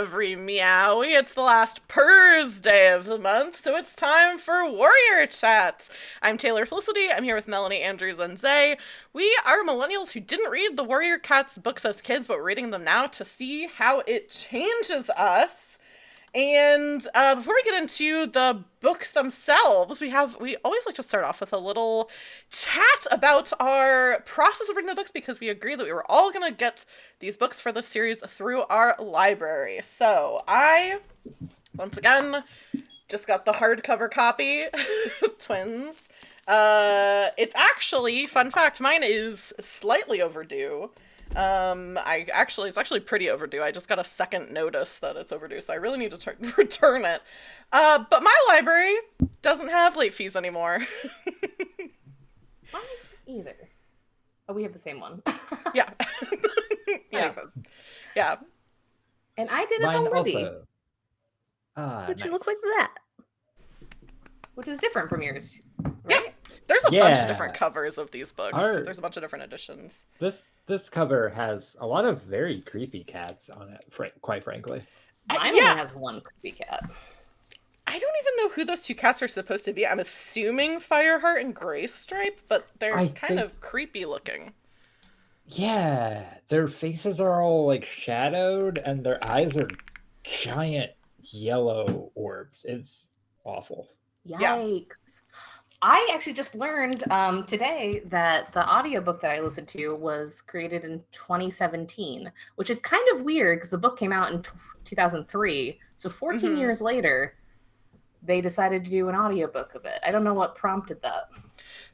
every meowie. It's the last Purr's day of the month, so it's time for Warrior Chats. I'm Taylor Felicity. I'm here with Melanie, Andrews, and Zay. We are millennials who didn't read the Warrior Cats books as kids, but we're reading them now to see how it changes us. And before we get into the books themselves, we always like to start off with a little chat about our process of reading the books because we agreed that we were all gonna get these books for the series through our library. So I, once again, just got the hardcover copy, twins. It's actually, fun fact, mine is slightly overdue. It's actually pretty overdue. I just got a second notice that it's overdue, so I really need to return it. But my library doesn't have late fees anymore. Mine either. Oh, we have the same one. Yeah. Yeah. Yeah. And I did it Mine already. Also. Which Nice. looks like that. Which is different from yours. Right? Yeah. There's a bunch of different covers of these books. There's a bunch of different editions. This cover has a lot of very creepy cats on it, quite frankly. Mine only has one creepy cat. I don't even know who those two cats are supposed to be. I'm assuming Fireheart and Graystripe, but they're kind of creepy looking. Yeah, their faces are all like shadowed and their eyes are giant yellow orbs. It's awful. Yikes. Yeah. I actually just learned today that the audiobook that I listened to was created in 2017, which is kind of weird because the book came out in 2003. So 14 years later, they decided to do an audiobook of it. I don't know what prompted that.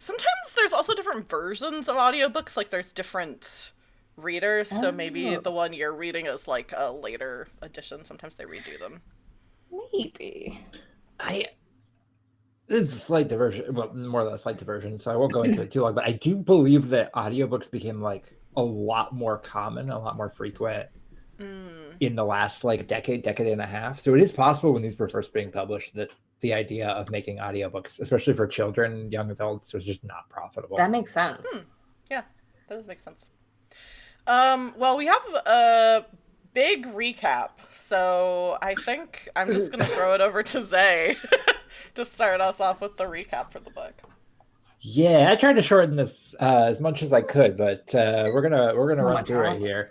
Sometimes there's also different versions of audiobooks, like there's different readers, so maybe the one you're reading is like a later edition. Sometimes they redo them. Maybe. This is a slight diversion, well, more or less slight diversion, so I won't go into it too long, but I do believe that audiobooks became like a lot more common, a lot more frequent in the last like decade and a half. So it is possible when these were first being published that the idea of making audiobooks, especially for children, young adults, was just not profitable. That makes sense. Yeah, that does make sense. Well, we have a big recap, so I think I'm just going to throw it over to Zay to start us off with the recap for the book. Yeah, I tried to shorten this as much as I could, but we're gonna run through it here.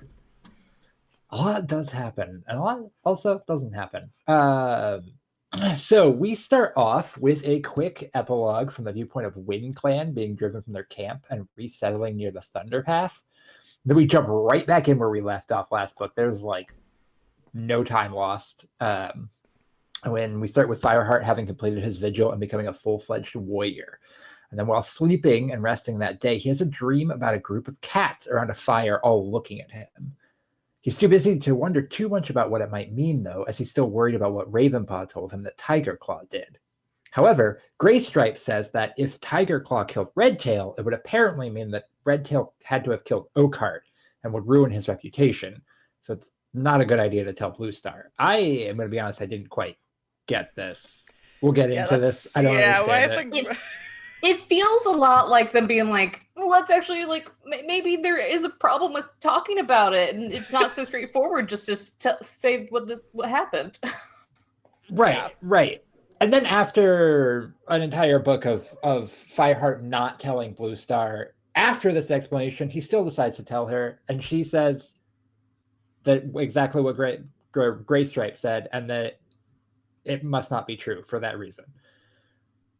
A lot does happen, and a lot also doesn't happen. So we start off with a quick epilogue from the viewpoint of Wind Clan being driven from their camp and resettling near the Thunder Path. Then we jump right back in where we left off last book. There's like no time lost. When we start with Fireheart having completed his vigil and becoming a full-fledged warrior. And then while sleeping and resting that day, he has a dream about a group of cats around a fire all looking at him. He's too busy to wonder too much about what it might mean, though, as he's still worried about what Ravenpaw told him that Tiger Claw did. However, Graystripe says that if Tiger Claw killed Redtail, it would apparently mean that Redtail had to have killed Oakheart and would ruin his reputation. So it's not a good idea to tell Bluestar. I am going to be honest, I didn't quite get this. We'll get into this. I don't understand it feels a lot like them being like, let's actually like maybe there is a problem with talking about it, and it's not so straightforward just to say what happened. Right. And then after an entire book of Fireheart not telling Bluestar, after this explanation, he still decides to tell her, and she says that exactly what Graystripe said, and that it must not be true for that reason.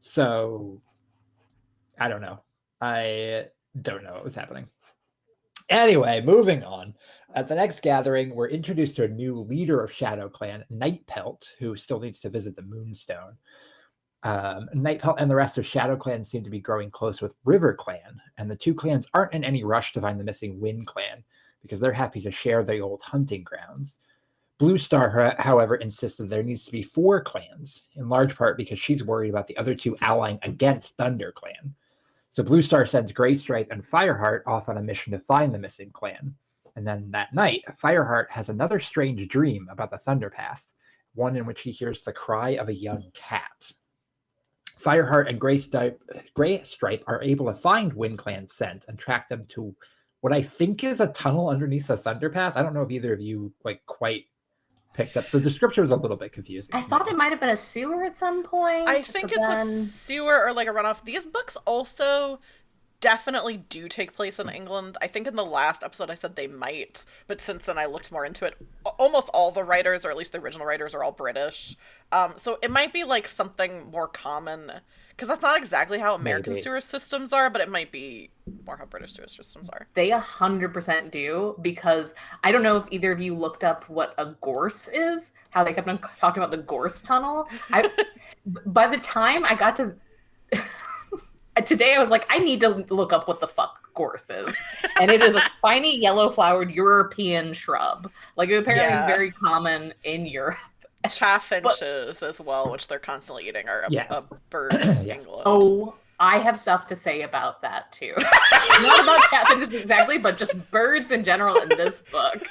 So I don't know. I don't know what was happening. Anyway, moving on. At the next gathering, we're introduced to a new leader of Shadow Clan, Nightpelt, who still needs to visit the Moonstone. Nightpelt and the rest of Shadow Clan seem to be growing close with River Clan, and the two clans aren't in any rush to find the missing Wind Clan, because they're happy to share the old hunting grounds. Bluestar, however, insists that there needs to be 4 clans, in large part because she's worried about the other two allying against Thunder Clan. So Bluestar sends Graystripe and Fireheart off on a mission to find the missing clan. And then that night, Fireheart has another strange dream about the Thunder Path, one in which he hears the cry of a young cat. Fireheart and Graystripe are able to find Wind Clan's scent and track them to what I think is a tunnel underneath the Thunder Path. I don't know if either of you quite picked up. The description was a little bit confusing. I thought it might have been a sewer at some point. I think it's a sewer or like a runoff. These books also definitely do take place in England. I think in the last episode I said they might, but since then I looked more into it. Almost all the writers, or at least the original writers, are all British. So it might be like something more common, because that's not exactly how American sewer systems are, but it might be more how British sewer systems are. They 100% do, because I don't know if either of you looked up what a gorse is, how they kept on talking about the gorse tunnel. By the time I got to... Today I was like, I need to look up what the fuck gorse is. And it is a spiny yellow-flowered European shrub. Like, it apparently is very common in Europe. Chaffinches as well, which they're constantly eating, are a bird in England. Oh, I have stuff to say about that, too. Not about chaffinches exactly, but just birds in general in this book.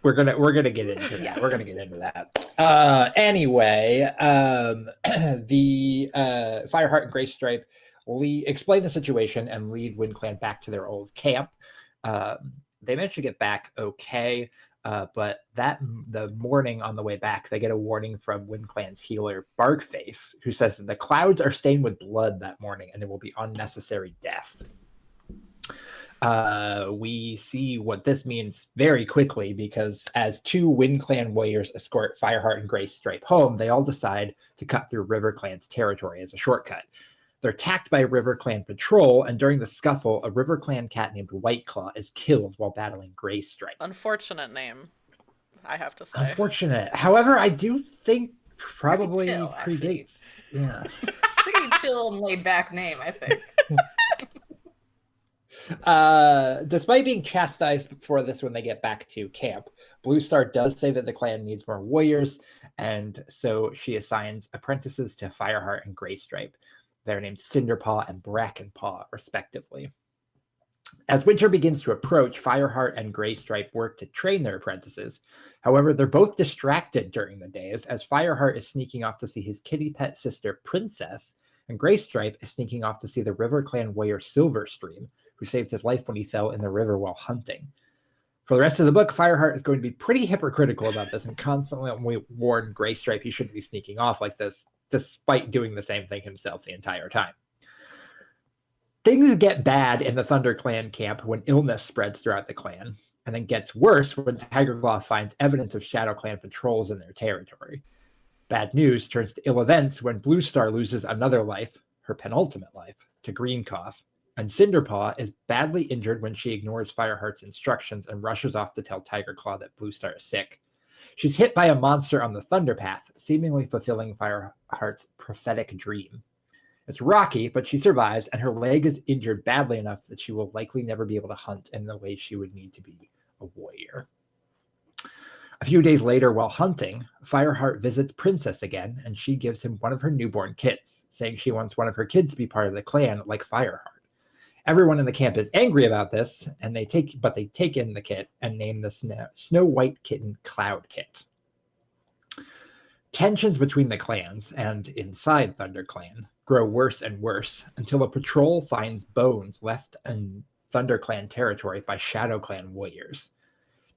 We're gonna get into that. Yeah. We're gonna get into that. Anyway, the Fireheart and Greystripe explain the situation and lead WindClan back to their old camp. They manage to get back okay, but the morning on the way back, they get a warning from WindClan's healer, Barkface, who says that the clouds are stained with blood that morning and there will be unnecessary death. We see what this means very quickly, because as two WindClan warriors escort Fireheart and Greystripe home, they all decide to cut through RiverClan's territory as a shortcut. They're attacked by RiverClan patrol, and during the scuffle, a RiverClan cat named Whiteclaw is killed while battling Greystripe. Unfortunate name, I have to say. Unfortunate. However, I do think probably predates. Yeah. Pretty chill and laid back name, I think. Despite being chastised for this when they get back to camp, Bluestar does say that the clan needs more warriors, and so she assigns apprentices to Fireheart and Greystripe. They're named Cinderpaw and Brackenpaw, respectively. As winter begins to approach, Fireheart and Greystripe work to train their apprentices. However, they're both distracted during the days, as Fireheart is sneaking off to see his kitty pet sister, Princess, and Greystripe is sneaking off to see the RiverClan warrior Silverstream, who saved his life when he fell in the river while hunting. For the rest of the book, Fireheart is going to be pretty hypocritical about this and constantly warn Greystripe he shouldn't be sneaking off like this, despite doing the same thing himself the entire time. Things get bad in the ThunderClan camp when illness spreads throughout the clan, and then gets worse when Tigerclaw finds evidence of ShadowClan patrols in their territory. Bad news turns to ill events when Bluestar loses another life, her penultimate life, to Greencough, and Cinderpaw is badly injured when she ignores Fireheart's instructions and rushes off to tell Tigerclaw that Bluestar is sick. She's hit by a monster on the Thunderpath, seemingly fulfilling Fireheart's prophetic dream. It's rocky, but she survives, and her leg is injured badly enough that she will likely never be able to hunt in the way she would need to be a warrior. A few days later, while hunting, Fireheart visits Princess again, and she gives him one of her newborn kids, saying she wants one of her kids to be part of the clan like Fireheart. Everyone in the camp is angry about this, and they take in the kit and name the Snow White kitten Cloud Kit. Tensions between the clans and inside ThunderClan grow worse and worse until a patrol finds bones left in ThunderClan territory by ShadowClan warriors.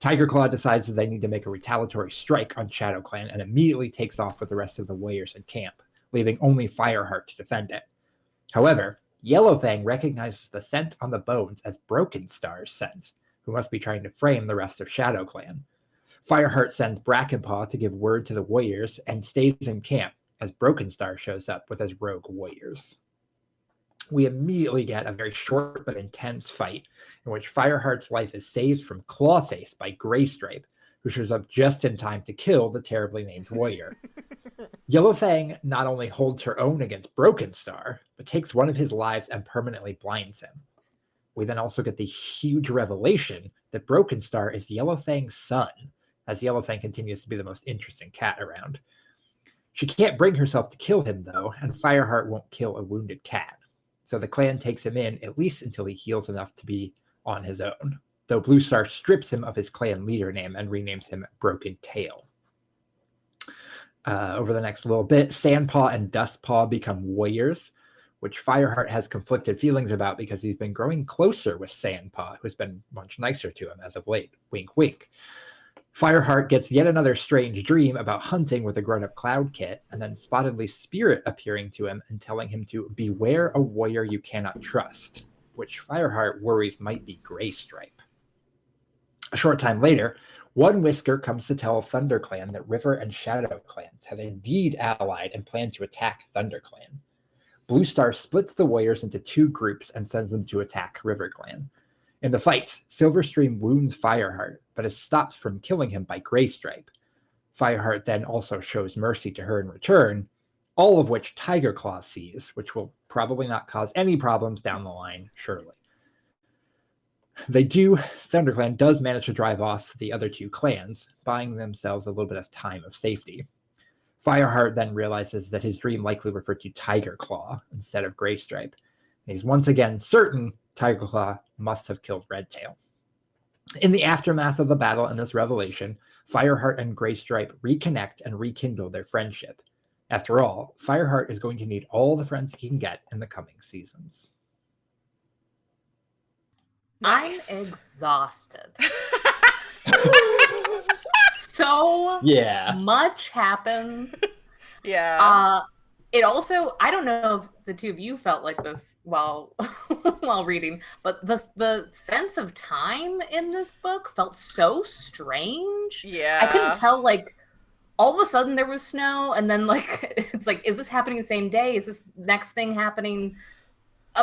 Tigerclaw decides that they need to make a retaliatory strike on ShadowClan and immediately takes off with the rest of the warriors in camp, leaving only Fireheart to defend it. However, Yellowfang recognizes the scent on the bones as Broken Star's scent, who must be trying to frame the rest of ShadowClan. Fireheart sends Brackenpaw to give word to the warriors and stays in camp as Broken Star shows up with his rogue warriors. We immediately get a very short but intense fight in which Fireheart's life is saved from Clawface by Greystripe, who shows up just in time to kill the terribly named warrior. Yellowfang not only holds her own against Broken Star, but takes one of his lives and permanently blinds him. We then also get the huge revelation that Broken Star is Yellowfang's son, as Yellowfang continues to be the most interesting cat around. She can't bring herself to kill him, though, and Fireheart won't kill a wounded cat. So the clan takes him in, at least until he heals enough to be on his own, though Bluestar strips him of his clan leader name and renames him Broken Tail. Over the next little bit, Sandpaw and Dustpaw become warriors, which Fireheart has conflicted feelings about because he's been growing closer with Sandpaw, who's been much nicer to him as of late. Wink, wink. Fireheart gets yet another strange dream about hunting with a grown-up Cloud Kit, and then Spottedly's spirit appearing to him and telling him to beware a warrior you cannot trust, which Fireheart worries might be Graystripe. A short time later, One Whisker comes to tell ThunderClan that River and Shadow clans have indeed allied and plan to attack ThunderClan. Blue Star splits the warriors into two groups and sends them to attack RiverClan. In the fight, Silverstream wounds Fireheart, but is stopped from killing him by Graystripe. Fireheart then also shows mercy to her in return, all of which Tigerclaw sees, which will probably not cause any problems down the line, surely. ThunderClan does manage to drive off the other two clans, buying themselves a little bit of time of safety. Fireheart then realizes that his dream likely referred to Tigerclaw instead of Graystripe. He's once again certain Tigerclaw must have killed Redtail. In the aftermath of the battle and this revelation, Fireheart and Graystripe reconnect and rekindle their friendship. After all, Fireheart is going to need all the friends he can get in the coming seasons. Nice. I'm exhausted. So much happens. Yeah. It also, I don't know if the two of you felt like this while reading, but the sense of time in this book felt so strange. Yeah. I couldn't tell, like, all of a sudden there was snow, and then, like, it's like, is this happening the same day? Is this next thing happening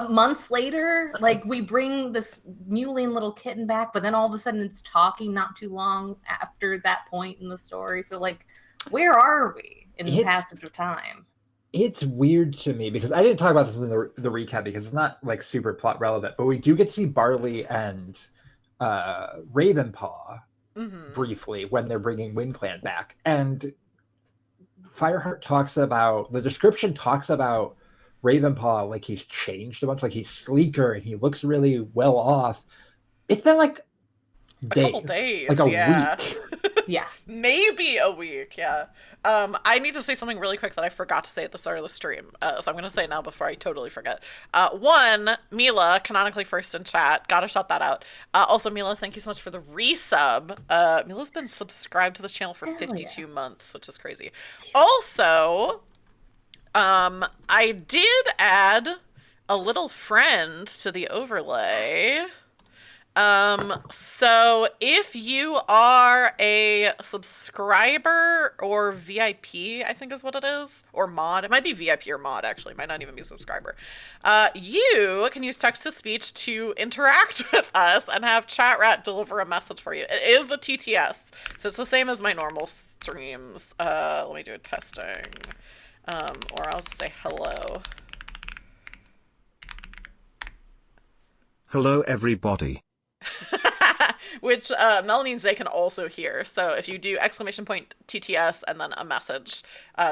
months later? Like, we bring this mewling little kitten back, but then all of a sudden it's talking not too long after that point in the story. So, like, where are we in the passage of time? It's weird to me because I didn't talk about this in the recap because it's not like super plot relevant, but we do get to see Barley and Ravenpaw briefly when they're bringing WindClan back. And Fireheart talks about, the description talks about Ravenpaw like he's changed a bunch, like he's sleeker and he looks really well off. It's been like days, a couple days, like a week. Yeah. Maybe a week, yeah. I need to say something really quick that I forgot to say at the start of the stream. So I'm going to say it now before I totally forget. One, Mila, canonically first in chat. Gotta shout that out. Also, Mila, thank you so much for the resub. Mila's been subscribed to this channel for 52 months, which is crazy. Also, I did add a little friend to the overlay. So if you are a subscriber or VIP, I think is what it is, or mod, it might be VIP or mod, actually, it might not even be subscriber. You can use text-to-speech to interact with us and have Chat Rat deliver a message for you. It is the TTS, so it's the same as my normal streams. Let me do a testing, or I'll just say hello. Hello, everybody. Which Melanie and Zay can also hear. So if you do exclamation point TTS and then a message,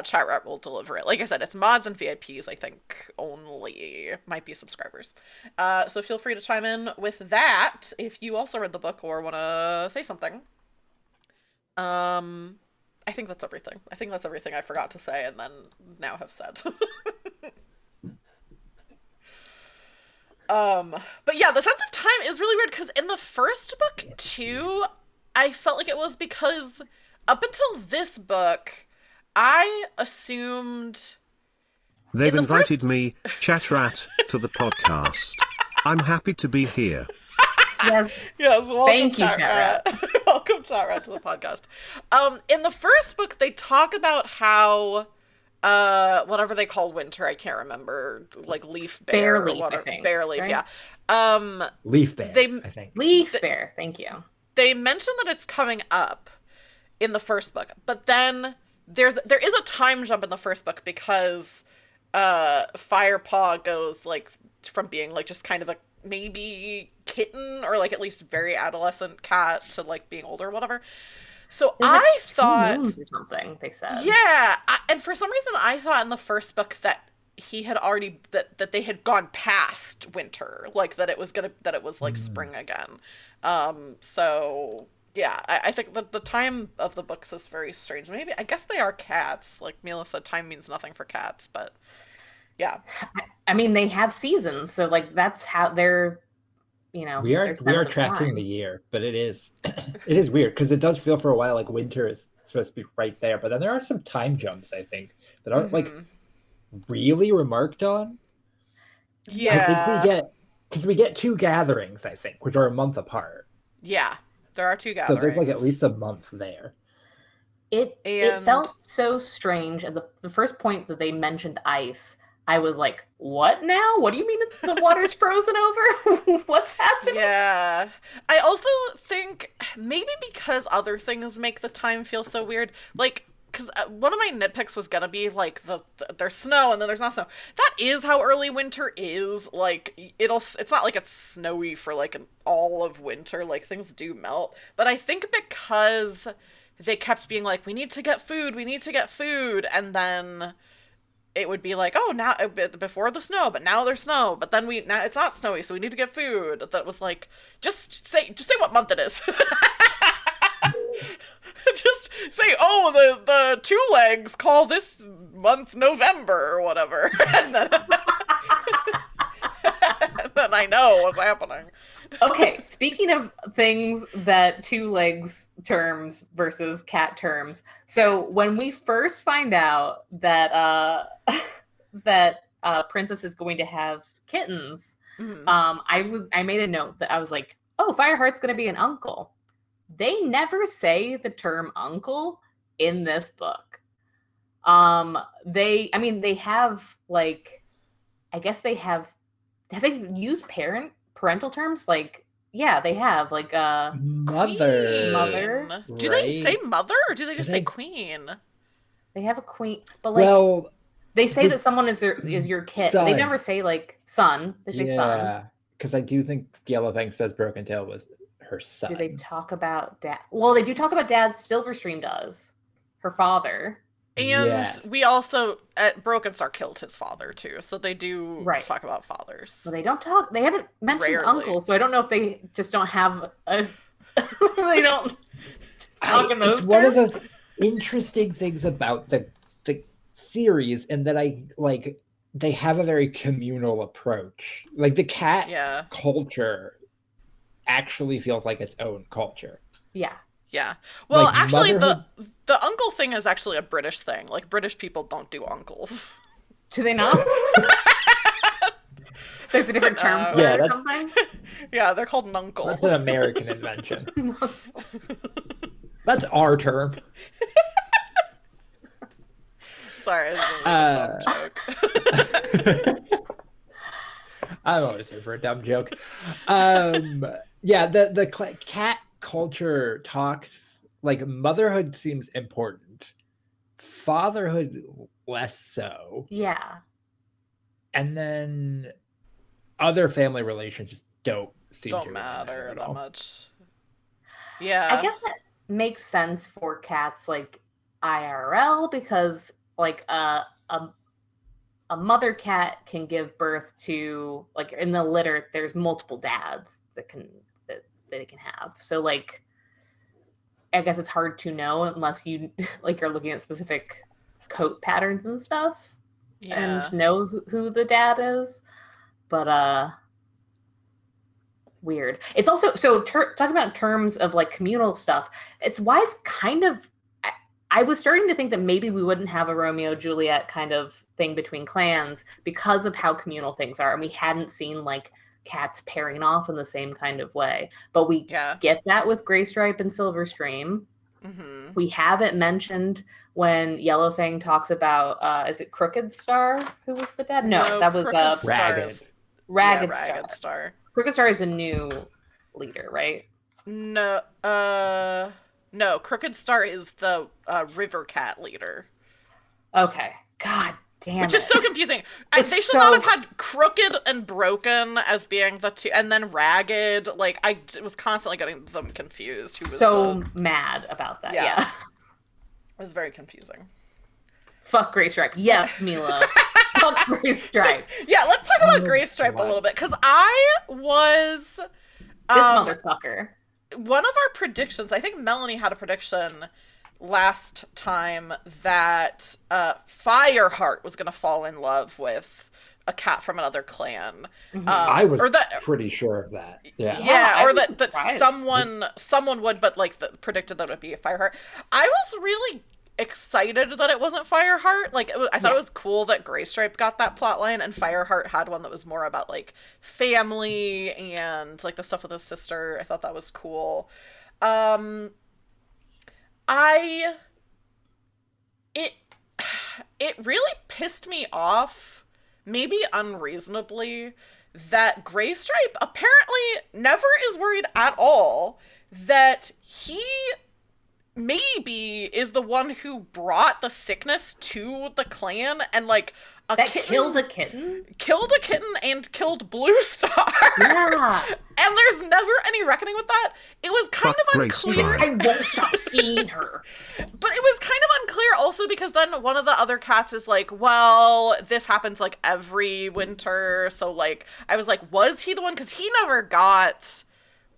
Chat Rat will deliver it. Like I said, it's mods and VIPs, I think, only. Might be subscribers. So feel free to chime in with that if you also read the book or want to say something. I think that's everything. I think that's everything I forgot to say and then now have said. But yeah, the sense of time is really weird because in the first book too, I felt like it was because up until this book, I assumed they've invited me, Chat Rat, to the podcast. I'm happy to be here. Yes. Yes. Welcome, thank you, Chat Rat. Welcome, Chat Rat, to the podcast. In the first book, they talk about how whatever they call winter, I can't remember, like leaf bear Bear leaf, or whatever. I think, Bear leaf, right? Yeah. Leaf bear, I think. Leaf bear, thank you. They mention that it's coming up in the first book, but then there is a time jump in the first book because Firepaw goes like from being like just kind of a maybe kitten or like at least very adolescent cat to like being older or whatever. So I thought or something they said. Yeah, and for some reason I thought in the first book that he had already that they had gone past winter, like that it was like spring again. So yeah, I think that the time of the books is very strange. Maybe I guess they are cats. Like Mila said, time means nothing for cats, but Yeah. I mean, they have seasons, so like that's how they're, We their are sense of tracking time. the year, but it is it is weird because it does feel for a while like winter is supposed to be right there, but then there are some time jumps I think that aren't like really remarked on. I think we Yeah. get because we get two gatherings, I think, which are a month apart. Yeah. There are two So there's like at least gatherings. a month there. It And felt so strange at the first point that they mentioned ice. I was like, "What now? What do you mean the water's frozen over? What's happening?" yeah. I also think maybe because other things make the time feel so weird. Like, because one of my nitpicks was gonna be like there's snow and then there's not snow. That is how early winter is. Like it's not like it's snowy for like all of winter. Like things do melt. But I think because they kept being like, we need to get food, we need to get food, and then it would be like, oh, now before the snow, but now there's snow, but then now it's not snowy, so we need to get food. That was like, just say what month it is. Just say, oh, the two legs call this month November or whatever, and then, and then I know what's happening. Okay, speaking of things that two legs terms versus cat terms. So when we first find out that that Princess is going to have kittens, Mhm. I made a note that I was like, "Oh, Fireheart's going to be an uncle." They never say the term uncle in this book. They have like, I guess have they used parental terms? Like, yeah, they have like Mother, mother. Do they say right? mother or do they Do just say they? queen? They have a queen, but like Well, they say the that someone is your kid, but they never son. say like son. They say son. Yeah, because I do think Yellowfang says Broken Tail was her Do they son. talk about dad? Well, they do talk about dad. Silverstream does. Her father. And Yes. we also at Broken Star killed his father too, so they do Right. talk about fathers. Well, they don't talk. They haven't mentioned Rarely. uncle, so I don't know if they just don't have a. They don't talk in those It's one of terms. those interesting things about the series, in that I like they have a very communal approach. Like the cat Yeah. culture actually feels like its own culture. Yeah. Yeah. Well, Like actually motherhood. the uncle thing is actually a British thing. Like British people don't do uncles. Do they not? There's a different term for Yeah, it or that's- something. Yeah, they're called nuncle. That's an American invention. That's our term. Sorry, I was a dumb joke. I'm always here for a dumb joke. Yeah, the cat culture talks like motherhood seems important, fatherhood less so, Yeah. and then other family relations don't seem to Don't really matter at that all. much. Yeah. I guess that makes sense for cats like IRL because like a mother cat can give birth to, like, in the litter there's multiple dads that they can have. So like I guess it's hard to know unless you like you're looking at specific coat patterns and stuff Yeah. and know who the dad is. But weird. It's also so talking about terms of like communal stuff. It's why it's kind of. I was starting to think that maybe we wouldn't have a Romeo Juliet kind of thing between clans because of how communal things are, and we hadn't seen like cats pairing off in the same kind of way. But we get that with Graystripe and Silverstream. Mm-hmm. We have it mentioned when Yellowfang talks about is it Crooked Star who was the dad? No, that was Ragged. Ragged Star. Crooked Star is a new leader, right? No, no. Crooked Star is the river cat leader. Okay. God damn Which is so confusing. They should not have had Crooked and Broken as being the two, and then Ragged. Like, I was constantly getting them confused. Who was so mad about that. Yeah. It was very confusing. Fuck Graystripe. Yes, Mila. Fuck Graystripe. Yeah, let's talk about Graystripe a little bit, because I was... this motherfucker. One of our predictions, I think Melanie had a prediction, last time that Fireheart was going to fall in love with a cat from another clan. I was or that pretty sure of that. Yeah. Yeah, or I was that surprised. someone would, but like predicted that it would be a Fireheart. I was really excited that it wasn't Fireheart. Like I thought it was cool that Graystripe got that plot line and Fireheart had one that was more about like family and like the stuff with his sister. I thought that was cool. Um I it it really pissed me off, maybe unreasonably, that Graystripe apparently never is worried at all that he maybe is the one who brought the sickness to the clan, and like a That kitten killed a kitten? killed a kitten and killed Blue Star. Yeah. And there's never any reckoning with that. It was kind Fuck of Grace unclear. Stripe. I won't stop seeing her. But it was kind of unclear also because then one of the other cats is like, well, this happens like every winter. So like, I was like, was he the one? Because he never got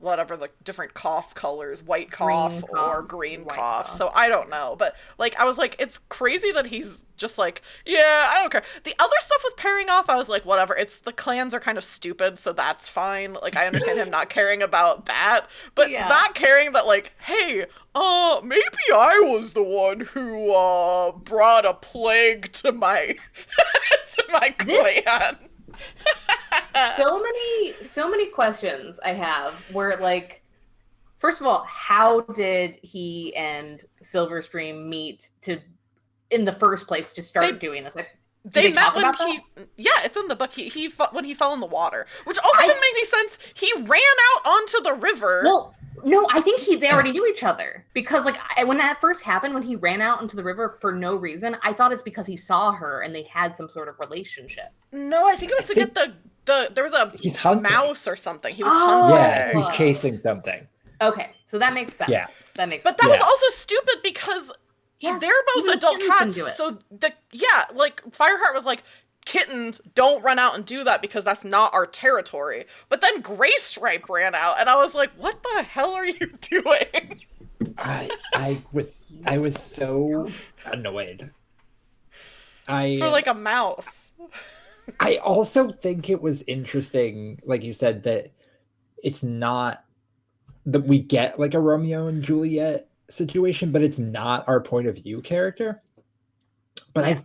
whatever the different cough colors, white cough Green or cough, green white cough. cough. So I don't know. But like, I was like, it's crazy that he's just like, yeah, I don't care. The other stuff with pairing off, I was like, whatever. It's the clans are kind of stupid, so that's fine. Like, I understand him not caring about that, but Yeah. not caring that like, hey, maybe I was the one who brought a plague to my to my This- clan. So many questions I have where, like, first of all, how did he and Silverstream meet to, in the first place, to start They- doing this? Like, do They met talk when about he, that? yeah, it's in the book. He when he fell in the water, which also I- didn't make any sense. He ran out onto the river. Well, no, I think they already knew each other because, like, when that first happened, when he ran out into the river for no reason, I thought it's because he saw her and they had some sort of relationship. No, I think it was to get the there was a He's hunting. mouse or something. He was Oh. hunting. Yeah, he's Whoa. chasing something. Okay, so that makes sense. Yeah. That makes But sense. that was Yeah. also stupid because Yes, they're both even adult kittens can do cats. it. So like Fireheart was like, kittens don't run out and do that because that's not our territory. But then Graystripe ran out, and I was like, what the hell are you doing? I was so annoyed. For like a mouse. I also think it was interesting, like you said, that it's not that we get like a Romeo and Juliet situation, but it's not our point of view character. But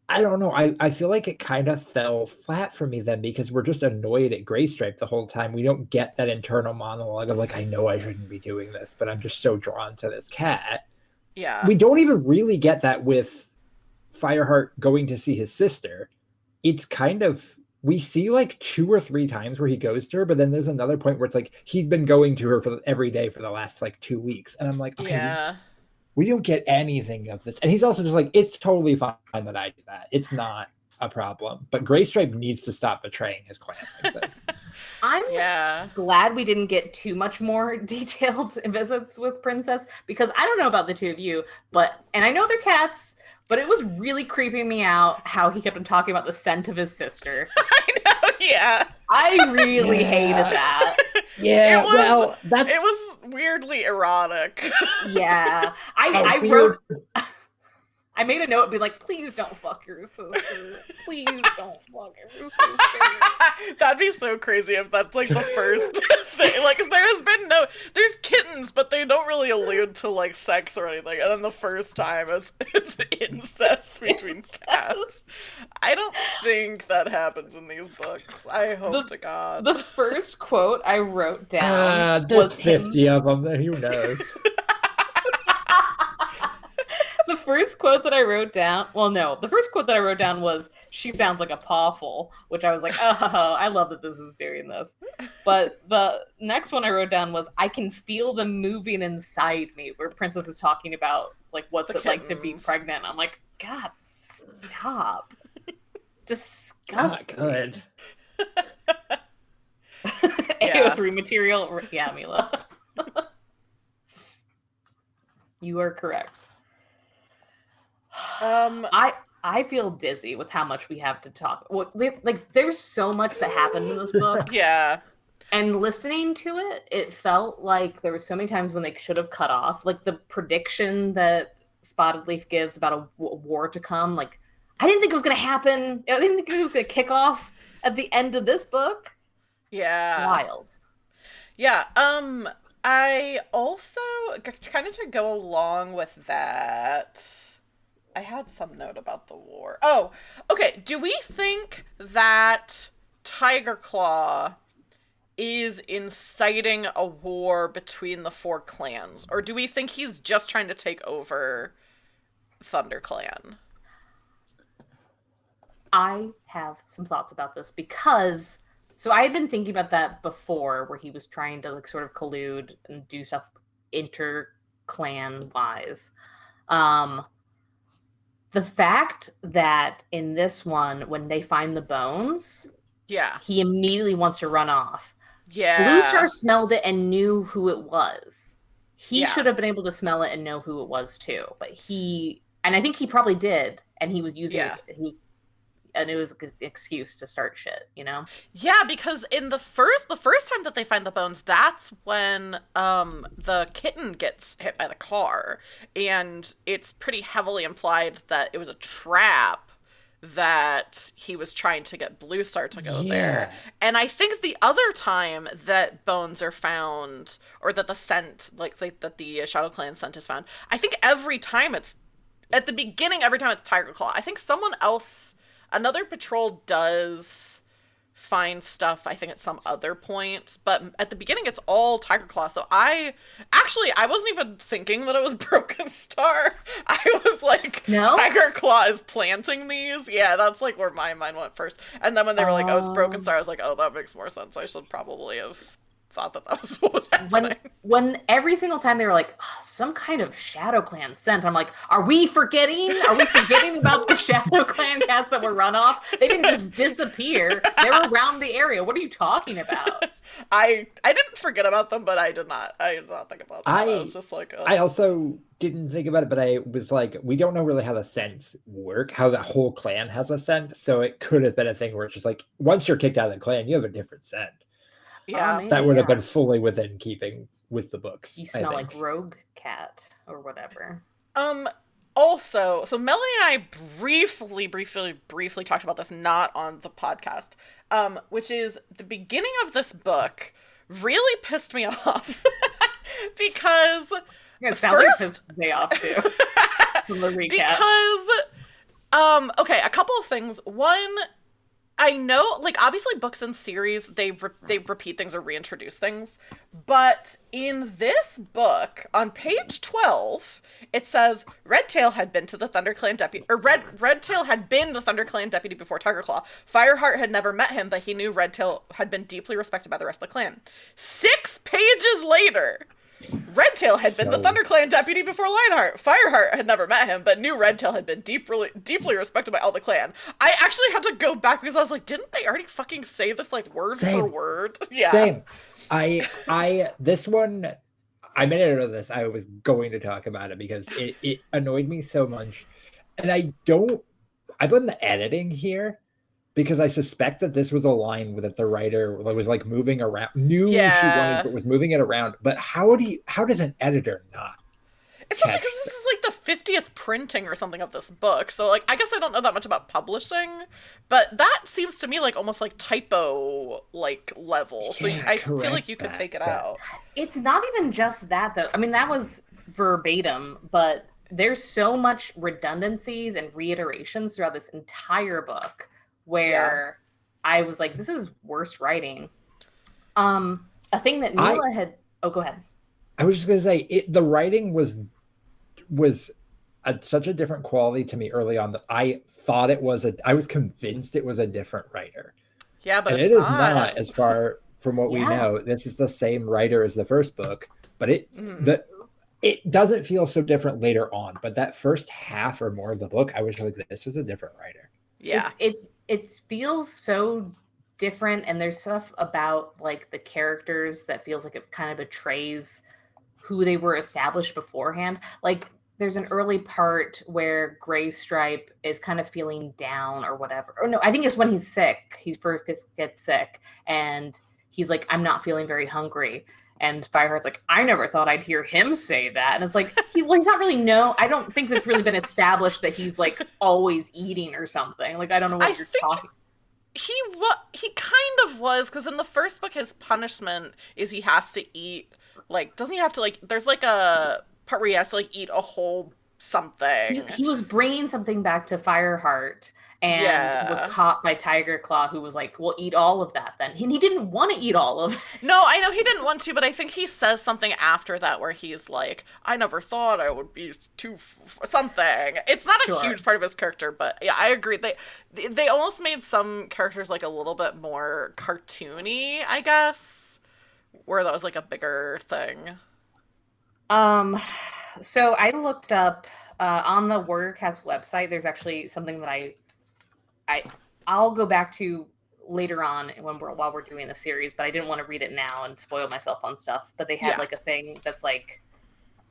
I don't know. I feel like it kind of fell flat for me then because we're just annoyed at Graystripe the whole time. We don't get that internal monologue of like, I know I shouldn't be doing this, but I'm just so drawn to this cat. Yeah. We don't even really get that with Fireheart going to see his sister. It's kind of, we see like 2 or 3 times where he goes to her, but then there's another point where it's like he's been going to her for every day for the last like 2 weeks, and I'm like, okay, Yeah. we don't get anything of this. And he's also just like, it's totally fine that I do that. It's not a problem. But Graystripe needs to stop betraying his clan like this. I'm Yeah. glad we didn't get too much more detailed visits with Princess because I don't know about the two of you, and I know they're cats, but it was really creeping me out how he kept on talking about the scent of his sister. I know, yeah. I really hated that. Yeah, It was- well, that's It was weirdly erotic. Yeah. I weird. wrote I made a note and be like, please don't fuck your sister. Please don't fuck your sister. That'd be so crazy if that's like the first thing. Like, 'cause there's kittens, but they don't really allude to like sex or anything. And then the first time it's incest between cats. I don't think that happens in these books. I hope to God. The first quote I wrote down there's was him. 50 of them. Who knows? The first quote that I wrote down, the first quote that I wrote down was, she sounds like a pawful, which I was like, oh, I love that this is doing this. But the next one I wrote down was, I can feel them moving inside me, where Princess is talking about, like, what's The it like to be kittens. pregnant. I'm like, God, stop. Not Disgusting. good. Yeah. AO3 material. Yeah, Mila. You are correct. I feel dizzy with how much we have to talk. Well, like there's so much that happened in this book. Yeah. And listening to it, it felt like there were so many times when they should have cut off. Like the prediction that Spotted Leaf gives about a war to come, like, I didn't think it was going to happen. I didn't think it was going to kick off at the end of this book. Yeah. Wild. Yeah, I also, kind of to go along with that, I had some note about the war. Oh, okay. Do we think that Tiger Claw is inciting a war between the four clans? Or do we think he's just trying to take over ThunderClan? I have some thoughts about this because so I had been thinking about that before where he was trying to like sort of collude and do stuff inter-clan wise. Um the fact that in this one when they find the bones, Yeah. he immediately wants to run off. Yeah. Blue Star smelled it and knew who it was. He Yeah. should have been able to smell it and know who it was too. But and I think he probably did, and he was using Yeah. it. And it was an excuse to start shit, you know? Yeah, because in the first time that they find the bones, that's when the kitten gets hit by the car, and it's pretty heavily implied that it was a trap that he was trying to get Blue Star to go there. And I think the other time that bones are found, or that the scent, like that the Shadow Clan scent is found, I think every time it's at the beginning, every time it's Tiger Claw. I think someone else, another patrol does find stuff, I think, at some other point, but at the beginning it's all Tiger Claw. So I wasn't even thinking that it was Broken Star. I was like, no? Tiger Claw is planting these. Yeah, that's like where my mind went first. And then when they were like, oh, it's Broken Star, I was like, oh, that makes more sense. I should probably have thought that was what was happening. When every single time they were like, oh, some kind of Shadow Clan scent, I'm like, are we forgetting? Are we forgetting about the Shadow Clan cats that were run off? They didn't just disappear. They were around the area. What are you talking about? I didn't forget about them, but I did not think about them. I was just like, I also didn't think about it, but I was like, we don't know really how the scents work, how the whole clan has a scent. So it could have been a thing where it's just like, once you're kicked out of the clan, you have a different scent. Yeah, maybe, that would have been fully within keeping with the books. You smell like Rogue Cat or whatever. Also, so Melanie and I briefly talked about this, not on the podcast, which is the beginning of this book really pissed me off because it sounds like it pissed me off too. From the recap. Because, okay, a couple of things. One, I know, like, obviously books and series, they repeat things or reintroduce things, but in this book, on page 12, it says, Redtail had been to the ThunderClan deputy, or Redtail had been the ThunderClan deputy before Tigerclaw. Fireheart had never met him, but he knew Redtail had been deeply respected by the rest of the clan. 6 pages later, Redtail had been the ThunderClan deputy before Lionheart. Fireheart had never met him, but knew Redtail had been deeply respected by all the clan. I actually had to go back because I was like, didn't they already fucking say this like word for word? Yeah. Same. This one, I made a note of this. I was going to talk about it because it annoyed me so much. And I blame the editing here, because I suspect that this was a line that the writer was like moving around, knew she wanted, but was moving it around. But how does an editor not? Especially because this is like the 50th printing or something of this book. So like, I guess I don't know that much about publishing, but that seems to me like almost like typo like level. So I feel like you could take it out. It's not even just that though. I mean, that was verbatim, but there's so much redundancies and reiterations throughout this entire book where I was like, this is worse writing. A thing that Neela had... Oh, go ahead. I was just going to say, the writing was such a different quality to me early on that I thought I was convinced it was a different writer. Yeah, but it is not, as far from what we know. This is the same writer as the first book, but it doesn't feel so different later on. But that first half or more of the book, I was like, this is a different writer. Yeah, it feels so different, and there's stuff about like the characters that feels like it kind of betrays who they were established beforehand. Like there's an early part where Gray Stripe is kind of feeling down or whatever. Or no, I think it's when he's sick. He first gets sick, and he's like, I'm not feeling very hungry. And Fireheart's like, I never thought I'd hear him say that. And it's like, he's not really I don't think it's really been established that he's like always eating or something. Like, I don't know what you're talking. He kind of was, because in the first book, his punishment is he has to eat, like, doesn't he have to, like, there's like a part where he has to like eat a whole something. He was bringing something back to Fireheart and was caught by Tiger Claw, who was like, well, eat all of that then. And he didn't want to eat all of it. No, I know he didn't want to, but I think he says something after that where he's like, I never thought I would be too something. It's not a huge part of his character, but yeah, I agree. They almost made some characters like a little bit more cartoony, I guess, where that was like a bigger thing. So I looked up on the Warrior Cats website. There's actually something that I'll go back to later on while we're doing the series, but I didn't want to read it now and spoil myself on stuff. But they had like a thing that's like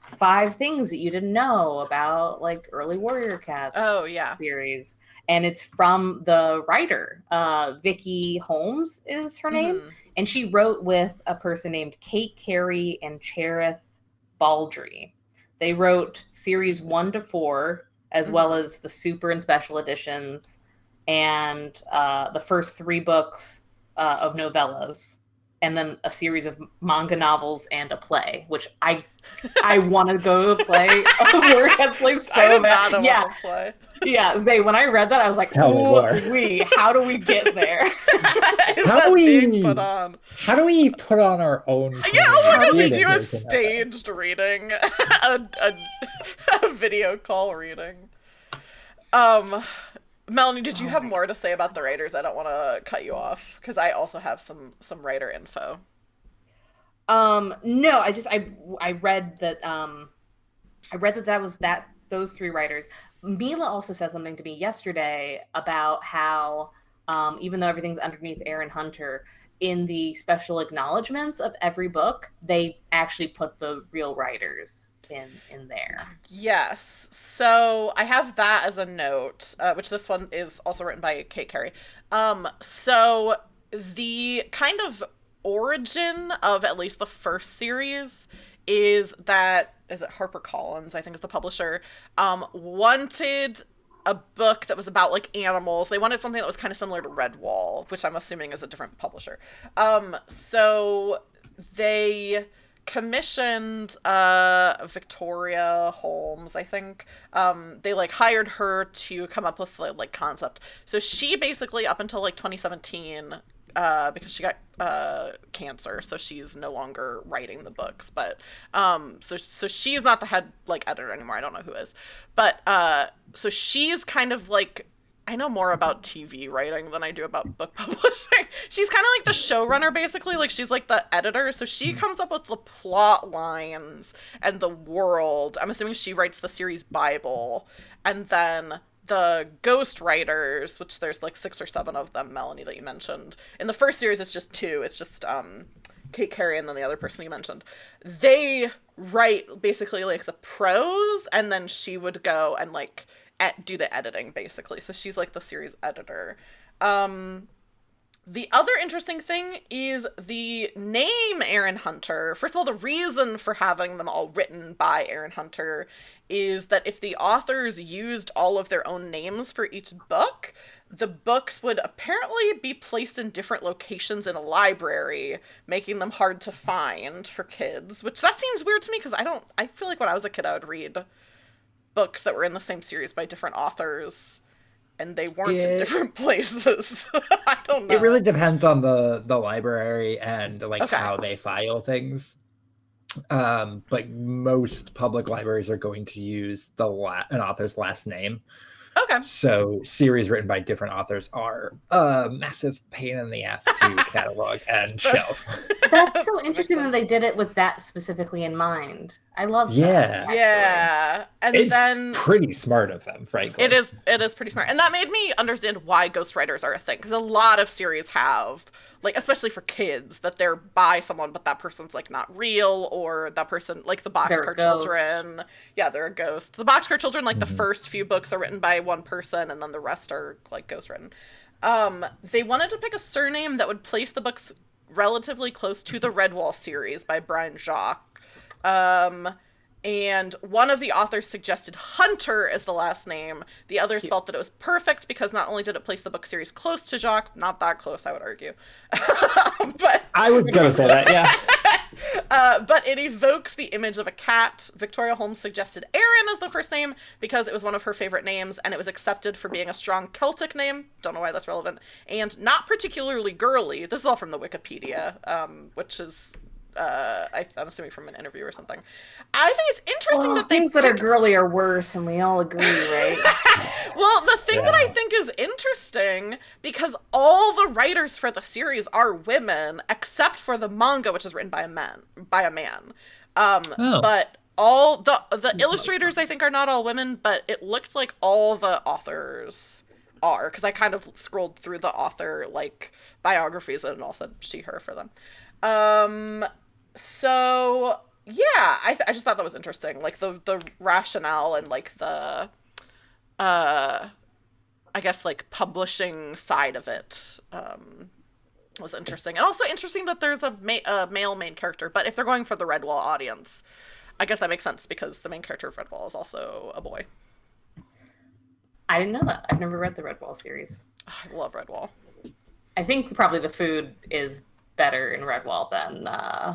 5 things that you didn't know about like early Warrior Cats series, and it's from the writer Vicky Holmes is her name, and she wrote with a person named Kate Carey and Cherith Baldry. They wrote series 1 to 4, as well as the super and special editions, and the first 3 books of novellas, and then a series of manga novels and a play, which I want to go to the play. Warrior Cats play so bad. Yeah, Zay, when I read that, I was like, how do we get there? How do we put on our own? Yeah, oh my gosh, we do a staged reading, a video call reading. Melanie, did you have more to say about the writers? I don't want to cut you off because I also have some writer info. No, I read that that was those 3 writers. Mila also said something to me yesterday about how even though everything's underneath Aaron Hunter, in the special acknowledgments of every book, they actually put the real writers in there. Yes. So I have that as a note, which this one is also written by Kate Carey. So the kind of origin of at least the first series is it HarperCollins, I think is the publisher, wanted a book that was about like animals. They wanted something that was kind of similar to Redwall, which I'm assuming is a different publisher. So they commissioned Victoria Holmes, I think. They like hired her to come up with the like concept. So she basically, up until like 2017, because she got cancer, so she's no longer writing the books. But so she's not the head like editor anymore. I don't know who is, but so she's kind of like, I know more about TV writing than I do about book publishing. She's kind of like the showrunner, basically. Like, she's like the editor. So she comes up with the plot lines and the world. I'm assuming she writes the series Bible. And then the ghost writers, which there's like 6 or 7 of them, Melanie, that you mentioned. In the first series, it's just 2. It's just Kate Carey and then the other person you mentioned. They write basically like the prose, and then she would go and like do the editing, basically. So she's like the series editor. The other interesting thing is the name Aaron Hunter. First of all, the reason for having them all written by Aaron Hunter is that if the authors used all of their own names for each book, the books would apparently be placed in different locations in a library, making them hard to find for kids, which that seems weird to me because I feel like when I was a kid, I would read books that were in the same series by different authors, and they weren't in different places. I don't know. It really depends on the library and like how they file things. Like most public libraries are going to use an author's last name. Okay. So series written by different authors are a massive pain in the ass to catalog and shelf. That's so interesting that they did it with that specifically in mind. I love that. Yeah. And it's pretty smart of them, frankly. It is pretty smart. And that made me understand why ghostwriters are a thing. Because a lot of series have, like, especially for kids, that they're by someone, but that person's, like, not real, or that person, like, the Boxcar Children. Yeah, they're a ghost. The Boxcar Children, like, the first few books are written by one person, and then the rest are, like, ghostwritten. They wanted to pick a surname that would place the books relatively close to the Redwall series by Brian Jacques. And one of the authors suggested Hunter as the last name. The others felt that it was perfect because not only did it place the book series close to Jacques, not that close, I would argue. But I was going to say that, yeah. but it evokes the image of a cat. Victoria Holmes suggested Erin as the first name because it was one of her favorite names, and it was accepted for being a strong Celtic name. Don't know why that's relevant. And not particularly girly. This is all from the Wikipedia, which is... I'm assuming from an interview or something. I think it's interesting that things that are girly are worse, and we all agree, right? Well, the thing that I think is interesting, because all the writers for the series are women, except for the manga, which is written by a man. But all the illustrators, I think, are not all women, but it looked like all the authors are, because I kind of scrolled through the author biographies and it all said she, her for them. So yeah, I just thought that was interesting, the rationale and the I guess publishing side of it was interesting, and also interesting that there's a male main character. But if they're going for the Redwall audience, I guess that makes sense because the main character of Redwall is also a boy. I didn't know that. I've never read the Redwall series. I love Redwall. I think probably the food is better in Redwall than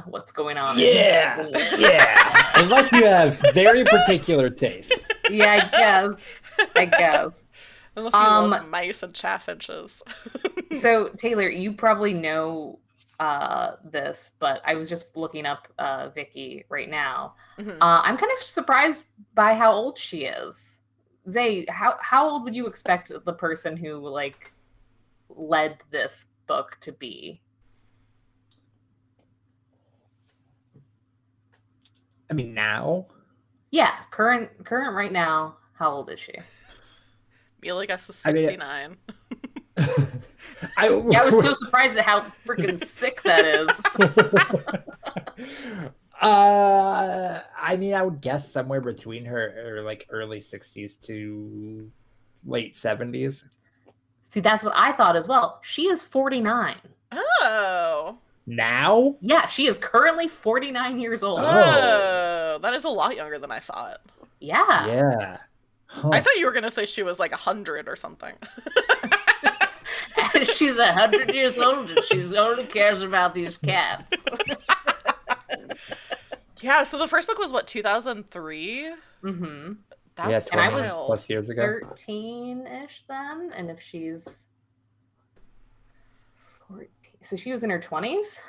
what's going on. Yeah, yeah. Unless you have very particular tastes. Yeah, I guess. Unless you love mice and chaffinches. So, Taylor, you probably know this, but I was just looking up Vicky right now. Mm-hmm. I'm kind of surprised by how old she is. Zay, how old would you expect the person who led this book to be? I mean, now? Yeah, current right now. How old is she? Mila guesses 69. I was so surprised at how freaking sick that is. I mean, I would guess somewhere between her early 60s to late 70s. See, that's what I thought as well. She is 49. Oh. Now? Yeah, she is currently 49 years old. Oh, that is a lot younger than I thought. Yeah. Yeah. Huh. I thought you were going to say she was 100 or something. She's 100 years old and she only cares about these cats. Yeah, so the first book was 2003? Mm-hmm. That's and I was plus years ago. 13-ish then, and if she's 14, so she was in her 20s?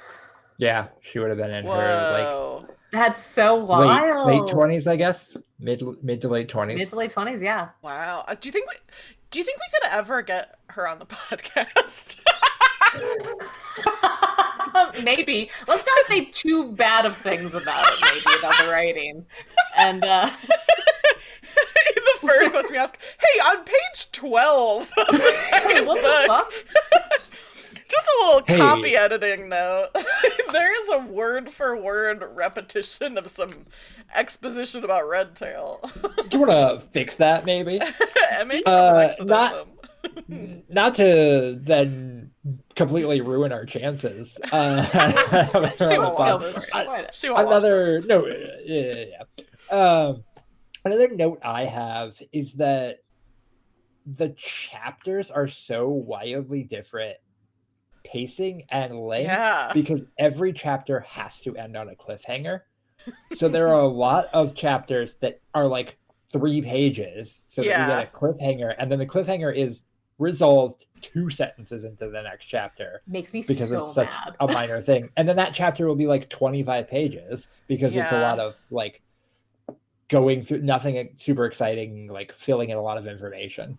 Yeah, she would have been in her That's so wild. Late 20s, I guess. Mid to late 20s. Mid to late 20s, yeah. Wow. Do you think we could ever get her on the podcast? Maybe. Let's not say too bad of things about it, maybe, about the writing. And the first question we ask, hey, on page 12 of the second what book, the fuck? just a little copy editing note. There is a word-for-word repetition of some exposition about Redtail. Do you want to fix that, maybe? Maybe the next edition. Not to then completely ruin our chances. She won't watch this. She won't watch this. Another note I have is that the chapters are so wildly different pacing and length because every chapter has to end on a cliffhanger. So there are a lot of chapters that are 3 pages so that you get a cliffhanger, and then the cliffhanger is resolved 2 sentences into the next chapter. Makes me because so it's such mad. a minor thing. And then that chapter will be 25 pages because it's a lot of going through nothing super exciting, filling in a lot of information.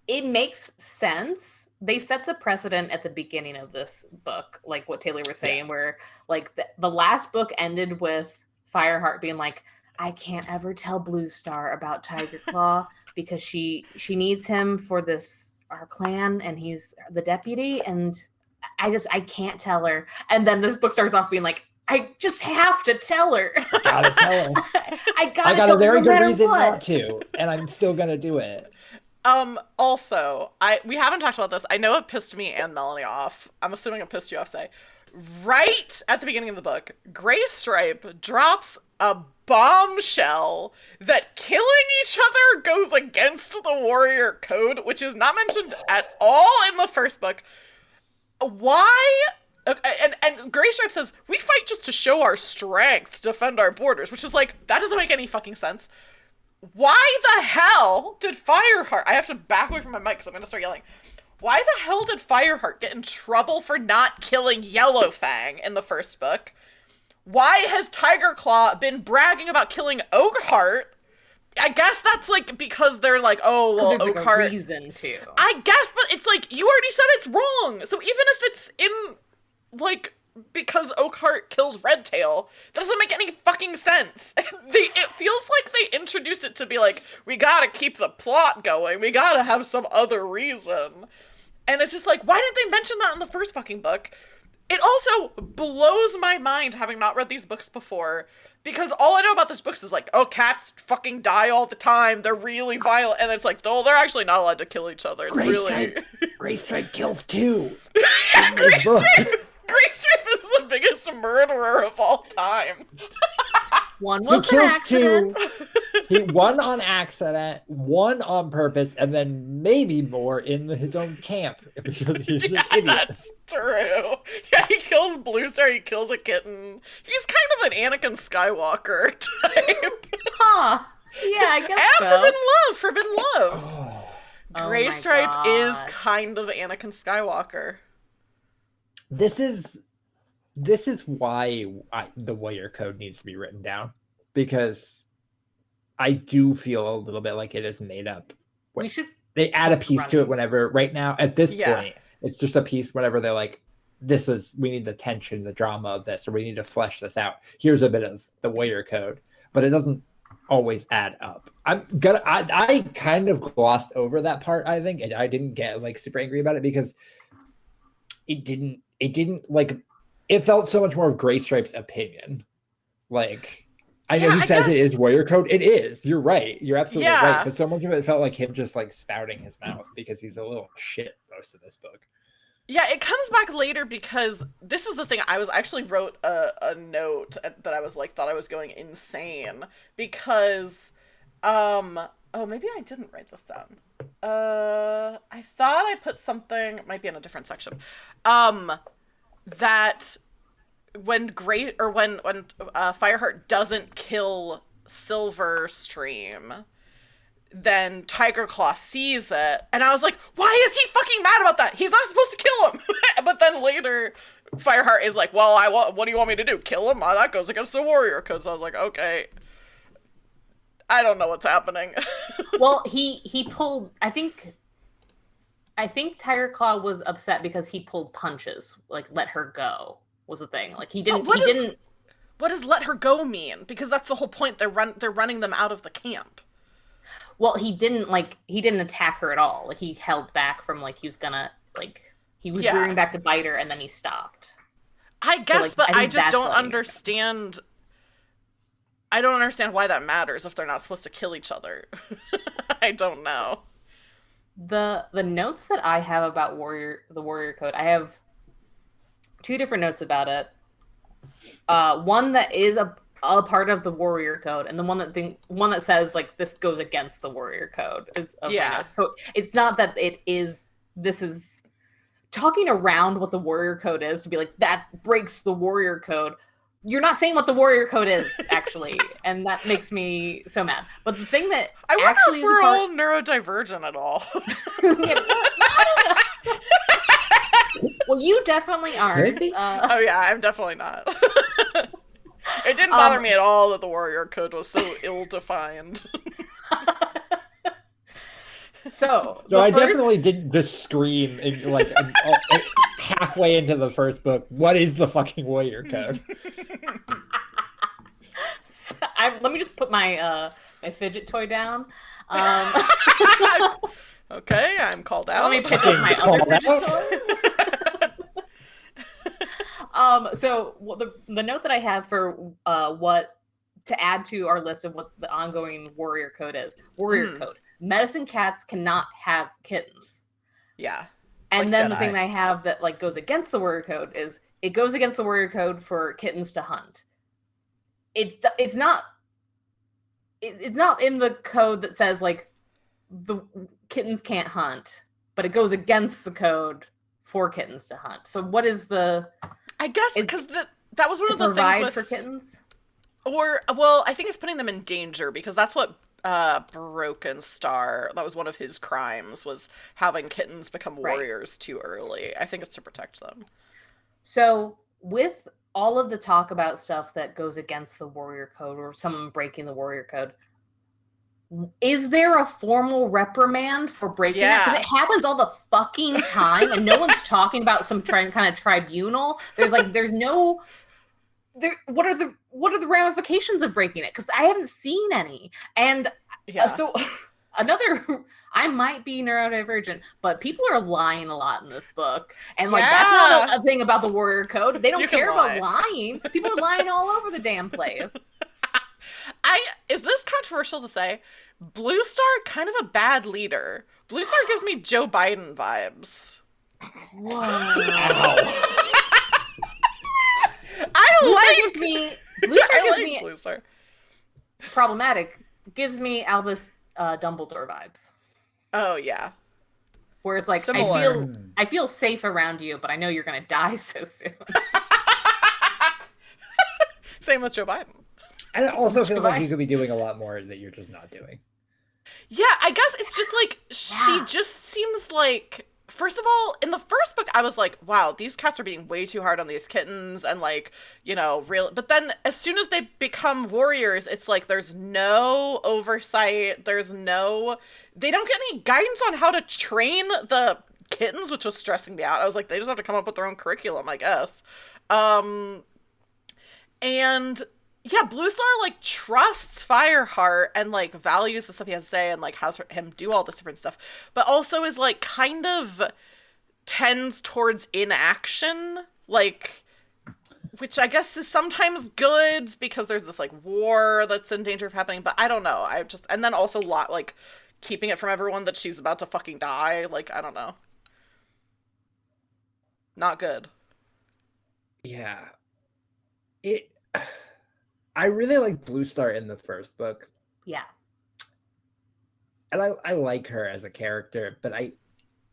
It makes sense. They set the precedent at the beginning of this book, like what Taylor was saying, where the last book ended with Fireheart being I can't ever tell Blue Star about Tiger Claw because she needs him for our clan and he's the deputy, and I can't tell her. And then this book starts off being I just have to tell her. Gotta tell her. I got a very good reason not to, and I'm still gonna do it. Also, we haven't talked about this. I know it pissed me and Melanie off. I'm assuming it pissed you off, say. Right at the beginning of the book, Graystripe drops a bombshell that killing each other goes against the warrior code, which is not mentioned at all in the first book. Why? And Graystripe says, we fight just to show our strength, to defend our borders, which is like, that doesn't make any fucking sense. Why the hell did Fireheart... I have to back away from my mic because I'm going to start yelling. Why the hell did Fireheart get in trouble for not killing Yellowfang in the first book? Why has Tigerclaw been bragging about killing Oakheart? I guess that's, like, because they're like, oh, well, there's, Oakheart... like, a reason to. I guess, but it's like, you already said it's wrong. So even if it's in, like... because Oakheart killed Redtail, that doesn't make any fucking sense. It feels like they introduced it to be like, we gotta keep the plot going, we gotta have some other reason. And it's just like, why didn't they mention that in the first fucking book? It also blows my mind, having not read these books before, because all I know about these books is like, oh, cats fucking die all the time, they're really violent, and it's like, oh, they're actually not allowed to kill each other. It's Graystripe kills too. Yeah, Graystripe is the biggest murderer of all time. One was an accident. One on accident, one on purpose, and then maybe more in his own camp because he's an idiot. That's true. Yeah, he kills Bluestar, he kills a kitten. He's kind of an Anakin Skywalker type. Huh. Yeah, I guess and so. Forbidden Love. Graystripe is kind of Anakin Skywalker. This is why the warrior code needs to be written down, because I do feel a little bit like it is made up. They add a piece to it whenever, right now, at this point, it's just a piece whenever they're like, we need the tension, the drama of this, or we need to flesh this out. Here's a bit of the warrior code, but it doesn't always add up. I kind of glossed over that part, I think, and I didn't get like super angry about it because it didn't like, it felt so much more of Graystripe's opinion. Like, I know he says it is warrior code. It is. You're right. You're absolutely right. But so much of it felt like him just like spouting his mouth because he's a little shit most of this book. Yeah, it comes back later because this is the thing. I actually wrote a note that I was like, thought I was going insane because, maybe I didn't write this down. I thought I put something, it might be in a different section, that when Fireheart doesn't kill Silverstream, then Tigerclaw sees it, and I was like, why is he fucking mad about that? He's not supposed to kill him. But then later, Fireheart is like, well, what do you want me to do? Kill him? That goes against the warrior code. So I was like, okay. I don't know what's happening. Well, he pulled, I think Tigerclaw was upset because he pulled punches, like let her go was the thing. Like he didn't. What does let her go mean? Because that's the whole point. They're running them out of the camp. Well, he didn't attack her at all. Like he held back from he was gonna he was rearing back to bite her, and then he stopped. I guess, but I just don't understand. I don't understand why that matters if they're not supposed to kill each other. I don't know. The notes that I have about the warrior code, I have two different notes about it. One that is a part of the warrior code, and the one that says this goes against the warrior code is so it's not that this is talking around what the warrior code is to be like that breaks the warrior code. You're not saying what the warrior code is, actually, and that makes me so mad. But the thing that I wonder if we're all neurodivergent at all. Well, you definitely aren't. Oh yeah, I'm definitely not. It didn't bother me at all that the warrior code was so ill-defined. So I definitely didn't just scream halfway into the first book, what is the fucking warrior code? Let me just put my fidget toy down. Okay, I'm called out. Let me pick up my other fidget toy. So the note that I have for what to add to our list of what the ongoing warrior code is. Warrior code. Medicine cats cannot have kittens. Yeah. And Like then Jedi. the thing that I have that like goes against the warrior code is it goes against the warrior code for kittens to hunt. It's not in the code that says like the kittens can't hunt, but it goes against the code for kittens to hunt. So what is the? I guess because that was one of the things with for kittens. Or, well, I think it's putting them in danger because that's what Broken Star, that was one of his crimes, was having kittens become warriors too early. I think it's to protect them. So, with all of the talk about stuff that goes against the warrior code or someone breaking the warrior code, is there a formal reprimand for breaking it? Because it happens all the fucking time and no one's talking about some kind of tribunal. There's no... what are the ramifications of breaking it? Because I haven't seen any. And so I might be neurodivergent, but people are lying a lot in this book, and like that's not a thing about the warrior code. They don't care about lying. People are lying all over the damn place. Is this controversial to say? Blue Star, kind of a bad leader. Blue Star gives me Joe Biden vibes. Whoa. Blue Star gives me Blue Star. Problematic. Gives me Albus Dumbledore vibes. Oh yeah. Where it's like I feel safe around you, but I know you're gonna die so soon. Same with Joe Biden. And it also feels like you could be doing a lot more that you're just not doing. Yeah, I guess it's just like she just seems like, first of all, in the first book, I was like, wow, these cats are being way too hard on these kittens and like, you know, real. But then as soon as they become warriors, it's like there's no oversight. They don't get any guidance on how to train the kittens, which was stressing me out. I was like, they just have to come up with their own curriculum, I guess. And yeah, Blue Star like trusts Fireheart and like values the stuff he has to say and like has him do all this different stuff, but also is like kind of tends towards inaction, like, which I guess is sometimes good because there's this like war that's in danger of happening, but I don't know. And then also like keeping it from everyone that she's about to fucking die. Like, I don't know. Not good. Yeah. I really like Blue Star in the first book. Yeah. And I like her as a character, but I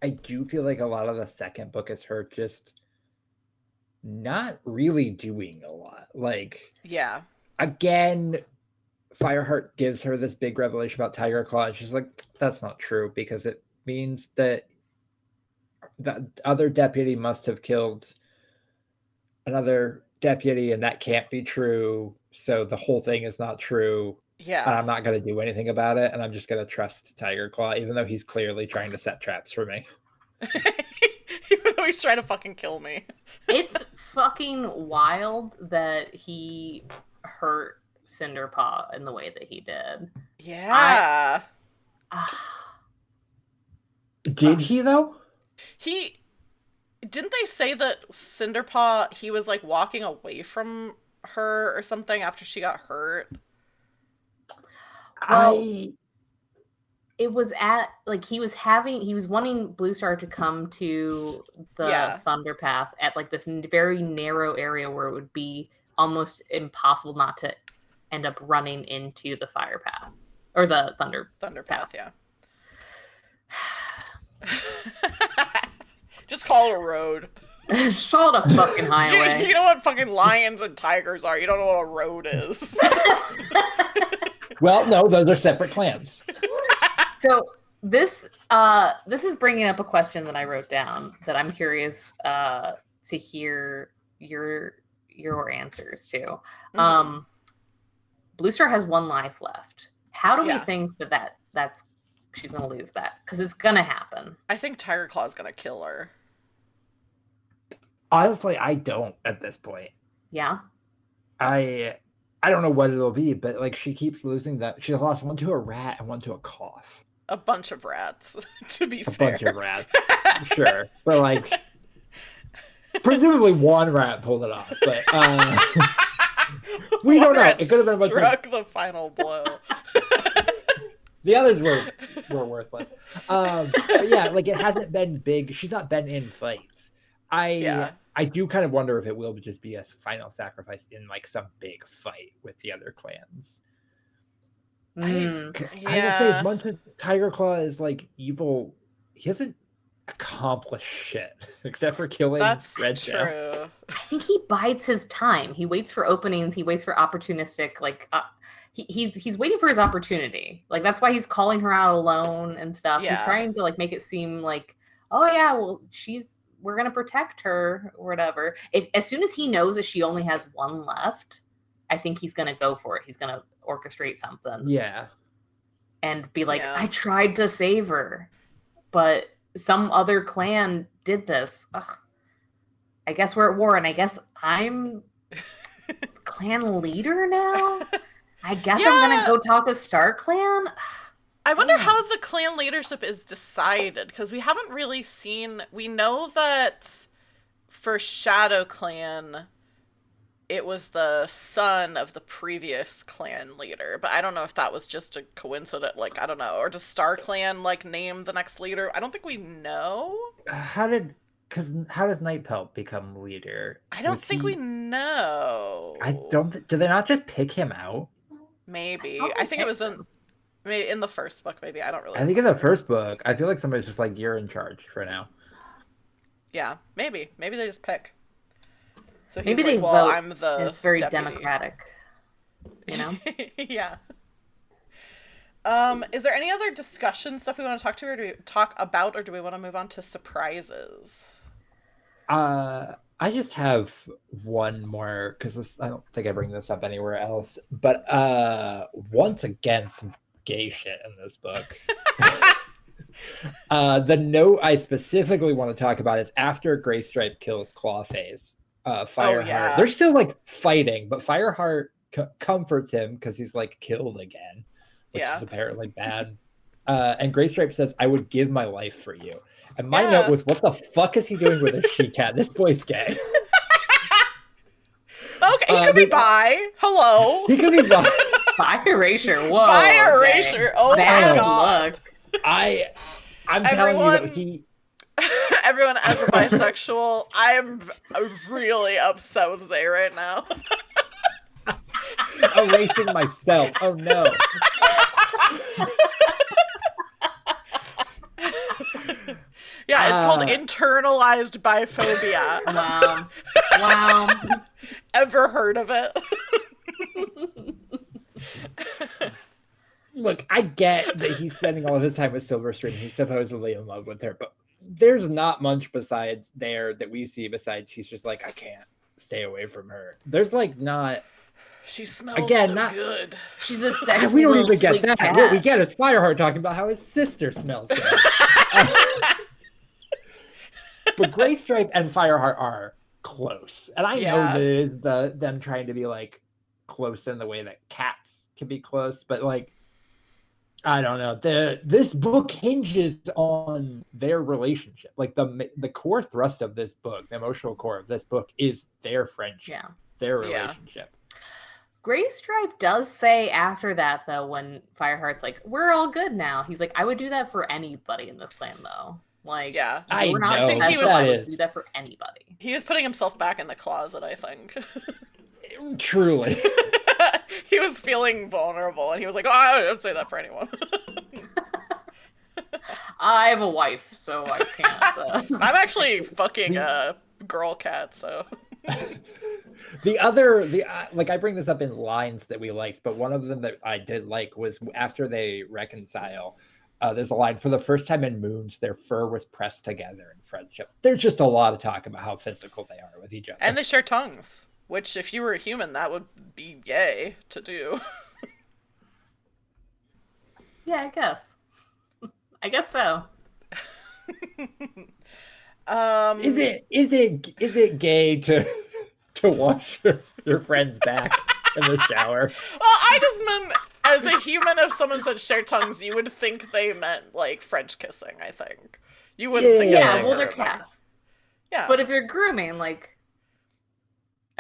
do feel like a lot of the second book is her just not really doing a lot. Like, yeah. Again, Fireheart gives her this big revelation about Tiger Claw, and she's like, that's not true, because it means that the other deputy must have killed another deputy, and that can't be true. So the whole thing is not true. Yeah. And I'm not going to do anything about it, and I'm just going to trust Tiger Claw, even though he's clearly trying to set traps for me. Even though he's trying to fucking kill me. It's fucking wild that he hurt Cinderpaw in the way that he did. Yeah. Did he, though? Didn't they say that Cinderpaw, he was like walking away from her or something after she got hurt? Well, it was at like he was wanting Blue Star to come to the Thunder Path at like this very narrow area where it would be almost impossible not to end up running into the Fire Path or the Thunder Path. Yeah. Just call it a road. Just call it a fucking highway. You know what fucking lions and tigers are. You don't know what a road is. Well, no, those are separate clans. So this is bringing up a question that I wrote down that I'm curious to hear your answers to. Mm-hmm. Blue Star has one life left. How do we think that's she's gonna lose that? Because it's gonna happen. I think Tiger Claw's gonna kill her. Honestly, I don't at this point. Yeah. I don't know what it'll be, but like she keeps losing that. She lost one to a rat and one to a cough. A bunch of rats, to be fair. A bunch of rats, sure. But like, presumably one rat pulled it off. But We don't know. Wyatt It could have been much more. struck the final blow. The others were worthless. But yeah, like it hasn't been big. She's not been in fights. I do kind of wonder if it will just be a final sacrifice in like some big fight with the other clans. I will say, as much as Tiger Claw is like evil, he hasn't accomplished shit except for killing Red Tail. True. I think he bides his time. He waits for openings. He waits for opportunistic, like he's waiting for his opportunity. Like that's why he's calling her out alone and stuff. Yeah. He's trying to like make it seem like, oh yeah, well we're gonna protect her or whatever. As soon as he knows that she only has one left, I think he's gonna go for it. He's gonna orchestrate something. Yeah. And be like, I tried to save her, but some other clan did this. Ugh. I guess we're at war, and I guess I'm clan leader now? I guess I'm gonna go talk to Star Clan? I wonder how the clan leadership is decided, because we haven't really seen... We know that for Shadow Clan, it was the son of the previous clan leader, but I don't know if that was just a coincidence, like, I don't know, or does Star Clan, like, name the next leader? I don't think we know. How does Night Pelt become leader? I don't think we know. Do they not just pick him out? Maybe. I think it was maybe in the first book, maybe. I don't really know. I think in the first book, I feel like somebody's just like, you're in charge for now. Yeah, maybe. Maybe they just pick. So maybe they vote. I'm the it's very deputy. Democratic, you know? Yeah. Is there any other discussion stuff we want to talk about, or do we want to move on to surprises? I just have one more, because I don't think I bring this up anywhere else, but once again, some gay shit in this book. The note I specifically want to talk about is after Graystripe kills Clawface, Fireheart. They're still like fighting, but Fireheart comforts him because he's like killed again, which is apparently bad. And Graystripe says, "I would give my life for you." And my note was, "What the fuck is he doing with a she-cat? This boy's gay." Okay, he could be bi. Hello. He could be bi. Bi erasure. Whoa. Bi erasure. Oh my god. I'm telling you that he. Everyone, as a bisexual, I'm really upset with Zay right now. Erasing myself. Oh no. Yeah, it's called internalized biphobia. Wow. Ever heard of it? Look, I get that he's spending all of his time with Silverstream. He's supposedly in love with her, but there's not much besides there that we see besides he's just like, I can't stay away from her. There's like not... She smells good. She's a sexy we don't even get that. Cat. What we get is Fireheart talking about how his sister smells good. But Graystripe and Fireheart are close. And I know that it is them trying to be like close in the way that cats can be close, but like I don't know. This book hinges on their relationship. Like the core thrust of this book, the emotional core of this book is their friendship, their relationship. Graystripe does say after that, though, when Fireheart's like, we're all good now. He's like, I would do that for anybody in this clan, though. Like, I we're not know. special. I would do that for anybody. He was putting himself back in the closet, I think. Truly. He was feeling vulnerable, and he was like, oh, I don't say that for anyone. I have a wife, so I can't. I'm actually fucking a girl cat, so... I bring this up in lines that we liked, but one of them that I did like was after they reconcile, there's a line, for the first time in moons, their fur was pressed together in friendship. There's just a lot of talk about how physical they are with each other. And they share tongues, which if you were a human, that would be gay to do. Yeah, I guess. I guess so. Is it gay to wash your friend's back in the shower? Well, I just meant as a human, if someone said share tongues, you would think they meant like French kissing. I think you wouldn't think. Yeah, well, they're cats. Yeah, but if you're grooming, like,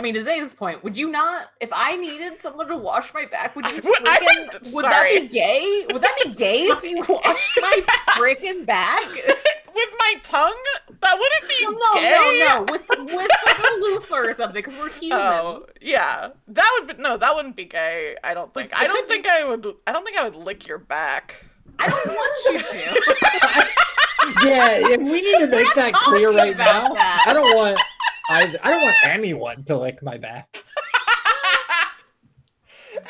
I mean, to Zay's point, would you not, if I needed someone to wash my back, would you would that be gay? Would that be gay if you washed my freaking back? With my tongue? That wouldn't be gay. No. With like a loofah or something, because we're humans. Oh, yeah. That wouldn't be gay, I don't think. I don't think I would lick your back. I don't want you to. Yeah, we need to make that clear right now. That. I don't want anyone to lick my back.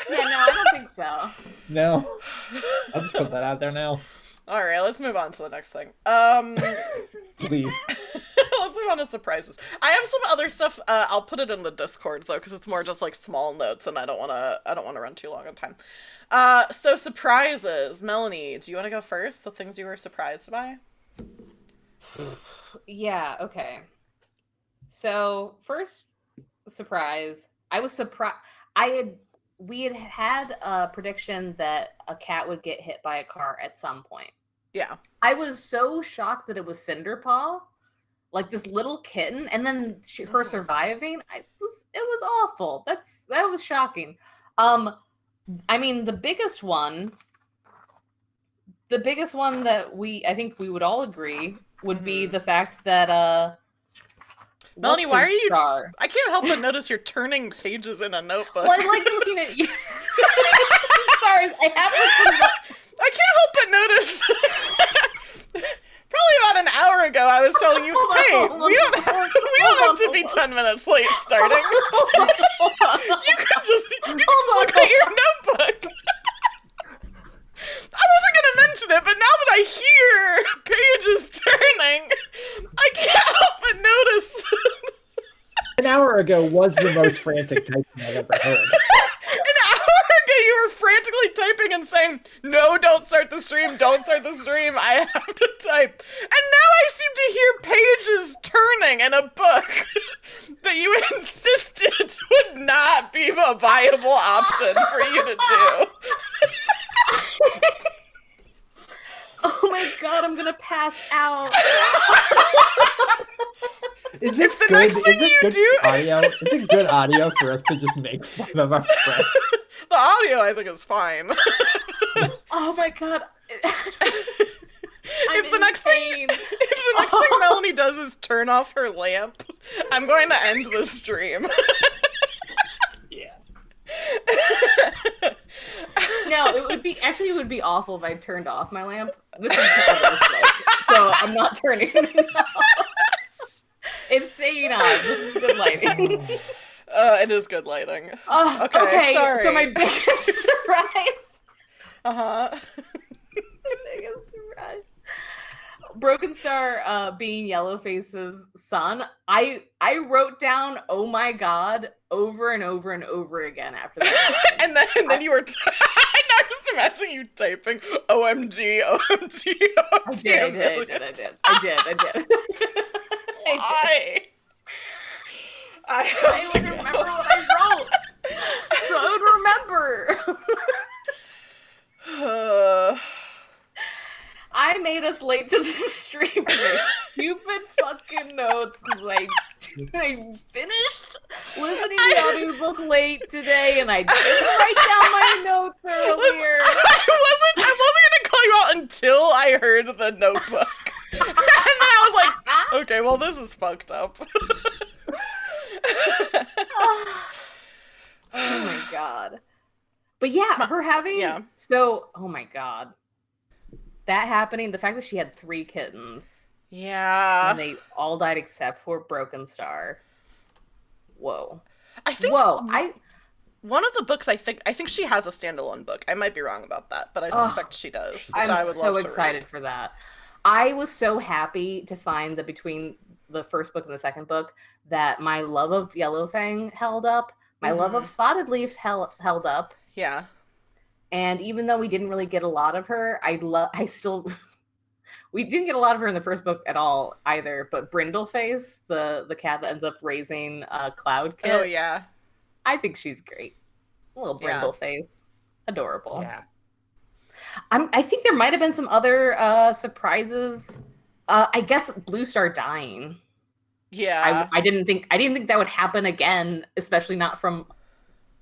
Yeah, no, I don't think so. No. I'll just put that out there now. All right, let's move on to the next thing. Please. Let's move on to surprises. I have some other stuff. I'll put it in the Discord though, because it's more just like small notes, and I don't want to run too long on time. So surprises. Melanie, do you want to go first? So things you were surprised by. Yeah. Okay. So first surprise, I was surprised. We had a prediction that a cat would get hit by a car at some point. Yeah. I was so shocked that it was Cinderpaw, like this little kitten, and then her surviving. It was awful. That was shocking. I mean, the biggest one that I think we would all agree would be the fact that Melanie, why are you? I can't help but notice you're turning pages in a notebook. Well, I like looking at you. Sorry, I can't help but notice. Probably about an hour ago, I was telling you, hey, we don't have to be 10 minutes late starting. You could just look at your notebook. I wasn't going to mention it, but now that I hear pages turning, I can't help but notice. An hour ago was the most frantic typing I've ever heard. An hour ago, you were frantically typing and saying, no, don't start the stream, don't start the stream, I have to type. And now I seem to hear pages turning in a book that you insisted would not be a viable option for you to do. Oh my god, I'm gonna pass out. Is this the good? next thing Is this you good do? audio? Is it good audio for us to just make fun of our friends? The audio, I think, is fine. Oh my god. If the next thing Melanie does is turn off her lamp, I'm going to end the stream. Yeah. No, it would be awful if I turned off my lamp. This is so I'm not turning it off. It's staying on. This is good lighting. It is good lighting. Okay, sorry. So my biggest surprise. Biggest surprise. Broken Star being Yellowface's son. I wrote down "oh my god" over and over and over again after that. and then you were I just imagine you typing OMG, OMG, OMG. I did. Why? I would remember what I wrote. So I would remember. I made us late to the stream for my stupid fucking notes because I finished listening to the audiobook late today and I didn't write down my notes earlier. I wasn't gonna call you out until I heard the notebook. And then I was like, okay, well this is fucked up. Oh my god. But yeah, her having oh my god. That happening, the fact that she had 3 kittens. Yeah. And they all died except for Broken Star. Whoa. One of the books I think she has a standalone book. I might be wrong about that, but I suspect she does. Which I would so love to excited read. for that. I was so happy to find that between the first book and the second book that my love of Yellowfang held up. My love of Spotted Leaf held up. Yeah. And even though we didn't really get a lot of her, we didn't get a lot of her in the first book at all either. But Brindleface, the cat that ends up raising Cloud Kit. Oh yeah, I think she's great. A little Brindleface, adorable. Yeah. I think there might have been some other surprises. I guess Blue Star dying. Yeah. I didn't think that would happen again, especially not from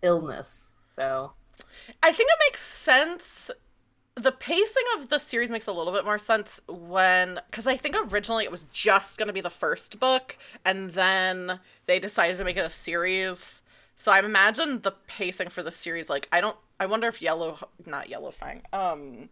illness. So I think it makes sense. The pacing of the series makes a little bit more sense because I think originally it was just going to be the first book, and then they decided to make it a series. So I imagine the pacing for the series, like, I wonder if not Yellowfang,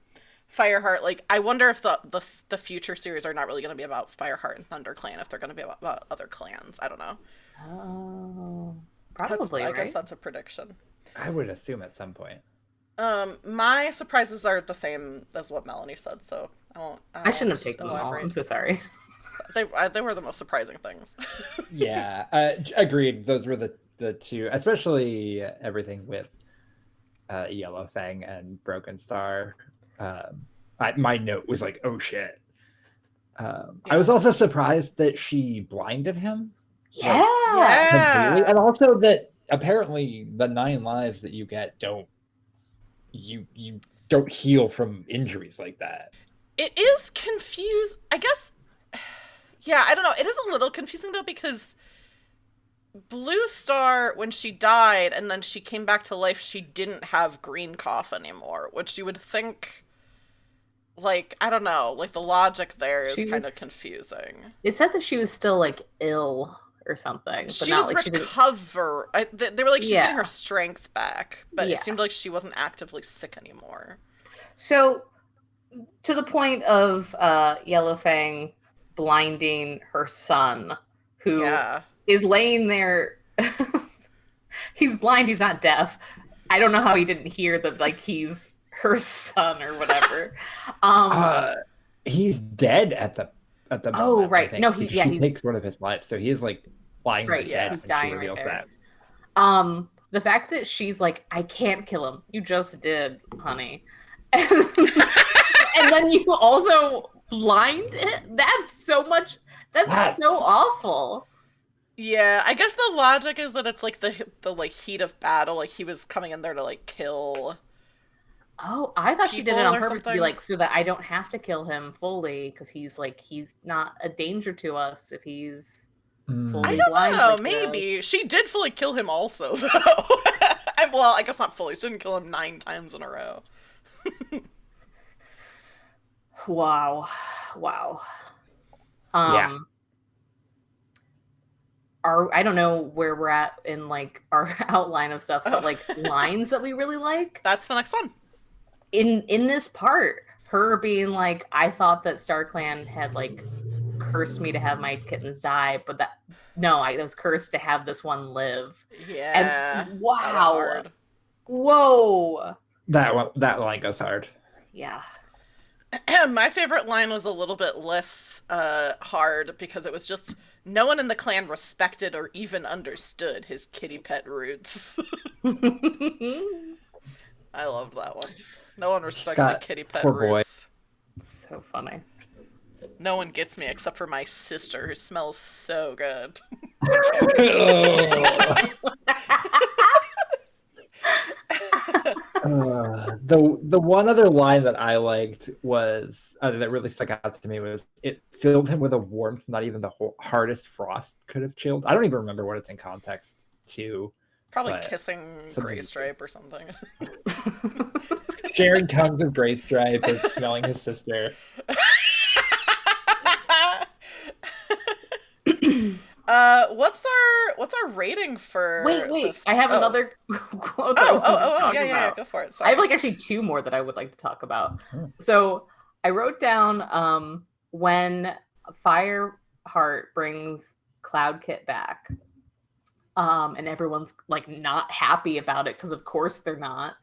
Fireheart, like, I wonder if the future series are not really going to be about Fireheart and ThunderClan, if they're going to be about other clans. I don't know. oh, probably I right. guess that's a prediction. I would assume at some point. My surprises are the same as what Melanie said, so I shouldn't have taken them all. I'm so sorry. They were the most surprising things. Yeah, agreed. Those were the two, especially everything with Yellowfang and Broken Star. My note was like, "Oh shit." I was also surprised that she blinded him. Yeah. Like, completely, and also that apparently the 9 lives that you get don't heal from injuries like that. It is confused. I guess. Yeah, I don't know. It is a little confusing though because Blue Star, when she died and then she came back to life, she didn't have green cough anymore, which you would think. Like, I don't know. Like, the logic there is kind of confusing. It said that she was still like ill or something, but she not was like she didn't. They were like, she's getting her strength back, but it seemed like she wasn't actively sick anymore. So, to the point of Yellowfang blinding her son, who is laying there. He's blind. He's not deaf. I don't know how he didn't hear that. Like, he's her son or whatever. He's dead at the moment. Oh right, no, he he takes one of his lives, so he's like lying right. dead. He's dying right there. That. The fact that she's like, I can't kill him. You just did, honey. And then you also blind it. That's so much. That's so awful. Yeah, I guess the logic is that it's like the like heat of battle. Like he was coming in there to like kill. Oh, I thought she did it on purpose to be like, so that I don't have to kill him fully because he's not a danger to us if he's fully blind. I don't know, maybe. She did fully kill him also, though. Well, I guess not fully. She didn't kill him 9 times in a row. Wow. Yeah. I don't know where we're at in like our outline of stuff, but like lines that we really like. That's the next one. In this part, her being like, I thought that StarClan had like cursed me to have my kittens die, but I was cursed to have this one live. Yeah. And wow. Whoa. That line goes hard. Yeah. My favorite line was a little bit less hard because it was just no one in the clan respected or even understood his kitty pet roots. I loved that one. No one respects my kitty pet roots. So funny. No one gets me except for my sister, who smells so good. The one other line that I liked was that really stuck out to me was it filled him with a warmth not even the hardest frost could have chilled. I don't even remember what it's in context to. Probably kissing Graystripe or something. Sharing tongues of Graystripe and smelling his sister. What's our rating for? Wait! This? I have another quote. Yeah, go for it. Sorry. I have like actually 2 more that I would like to talk about. So I wrote down when Fireheart brings Cloud Kit back, and everyone's like not happy about it because of course they're not.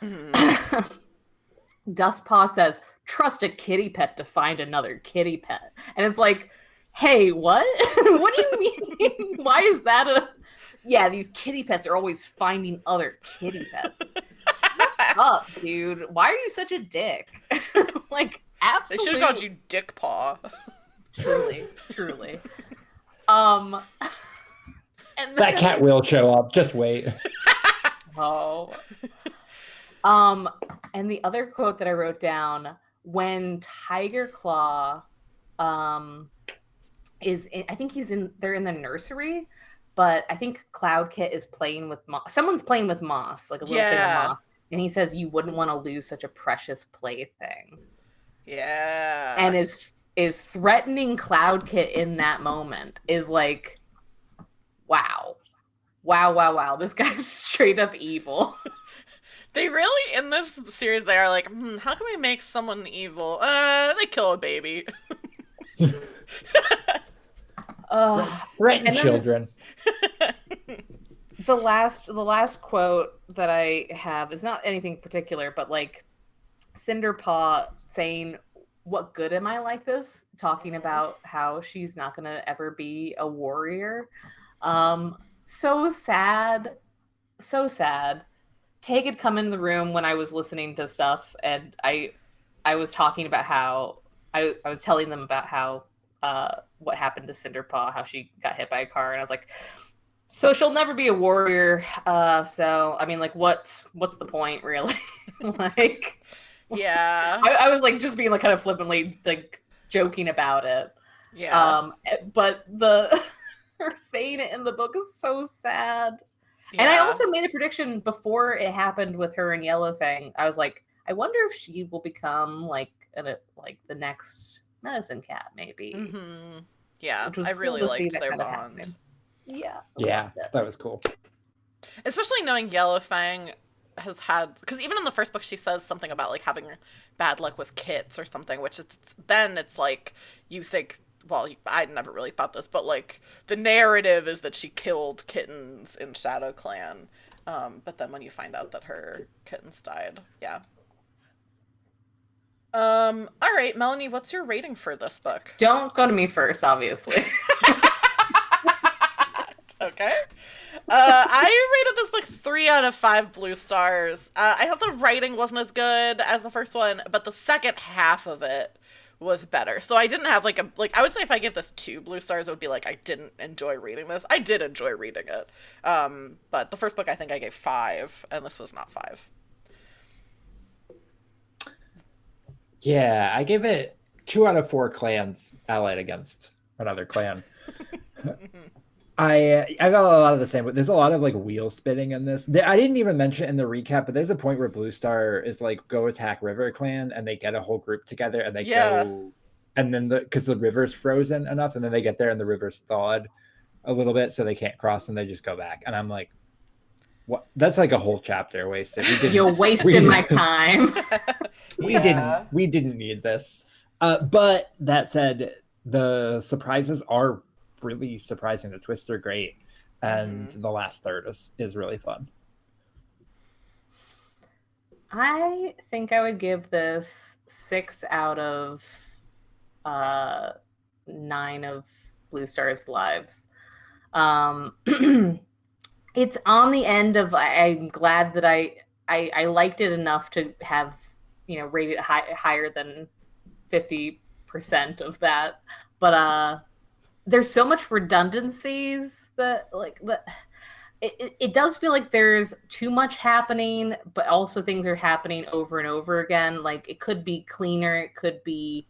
Mm-hmm. Dustpaw says, "Trust a kitty pet to find another kitty pet," and it's like, hey, what? What do you mean? Why is that Yeah, these kitty pets are always finding other kitty pets. What's up, dude? Why are you such a dick? Like, absolutely. They should have called you Dick Paw. Truly. And then... That cat will show up. Just wait. Oh. And the other quote that I wrote down, when Tiger Claw I think they're in the nursery, but I think Cloud Kit is playing with Moss. Someone's playing with Moss, like a little thing of Moss. And he says, you wouldn't want to lose such a precious plaything. Yeah. And is threatening Cloud Kit in that moment is like, wow. Wow. This guy's straight up evil. They really, in this series, they are like, how can we make someone evil? They kill a baby. Threaten children. The last quote that I have is not anything particular, but like Cinderpaw saying, "What good am I like this?" Talking about how she's not gonna ever be a warrior. So sad, so sad. Tig had come in the room when I was listening to stuff, and I was talking about how I was telling them about how what happened to Cinderpaw, how she got hit by a car, and I was like, so she'll never be a warrior. So I mean, like, what's the point, really? Like, yeah, I was like just being like kind of flippantly like joking about it. Yeah. But the her saying it in the book is so sad. Yeah. And I also made a prediction before it happened with her and Yellowfang. I was like, I wonder if she will become like the next Medicine Cat, maybe. Mm-hmm. Yeah, Which was I cool really to see liked that their kind of bond. happening. Yeah. Yeah, that was cool. Especially knowing Yellowfang has had, because even in the first book she says something about like having bad luck with kits or something, which it's like you think, well, I never really thought this, but like the narrative is that she killed kittens in Shadow Clan, but then when you find out that her kittens died, yeah. All right, Melanie, what's your rating for this book? Don't go to me first, obviously. Okay. I rated this book 3 out of 5 blue stars. I thought the writing wasn't as good as the first one, but the second half of it was better. So I didn't have I would say if I give this 2 blue stars, it would be like I didn't enjoy reading this. I did enjoy reading it. But the first book I think I gave 5, and this was not 5. Yeah, I gave it 2 out of 4 clans allied against another clan. I got a lot of the same, but there's a lot of like wheel spinning in this. I didn't even mention it in the recap, but there's a point where Blue Star is like, go attack River Clan, and they get a whole group together and they go, and then because the river's frozen enough, and then they get there and the river's thawed a little bit, so they can't cross, and they just go back. And I'm like, what? That's like a whole chapter wasted. You're wasting my time. We didn't need this. But that said, the surprises are really surprising. The twists are great, and the last third is really fun. I think I would give this 6 out of 9 of Blue Star's lives. It's on the end of, I'm glad that I liked it enough to have, rated higher than 50% of that. But there's so much redundancies that it does feel like there's too much happening, but also things are happening over and over again. Like, it could be cleaner. It could be,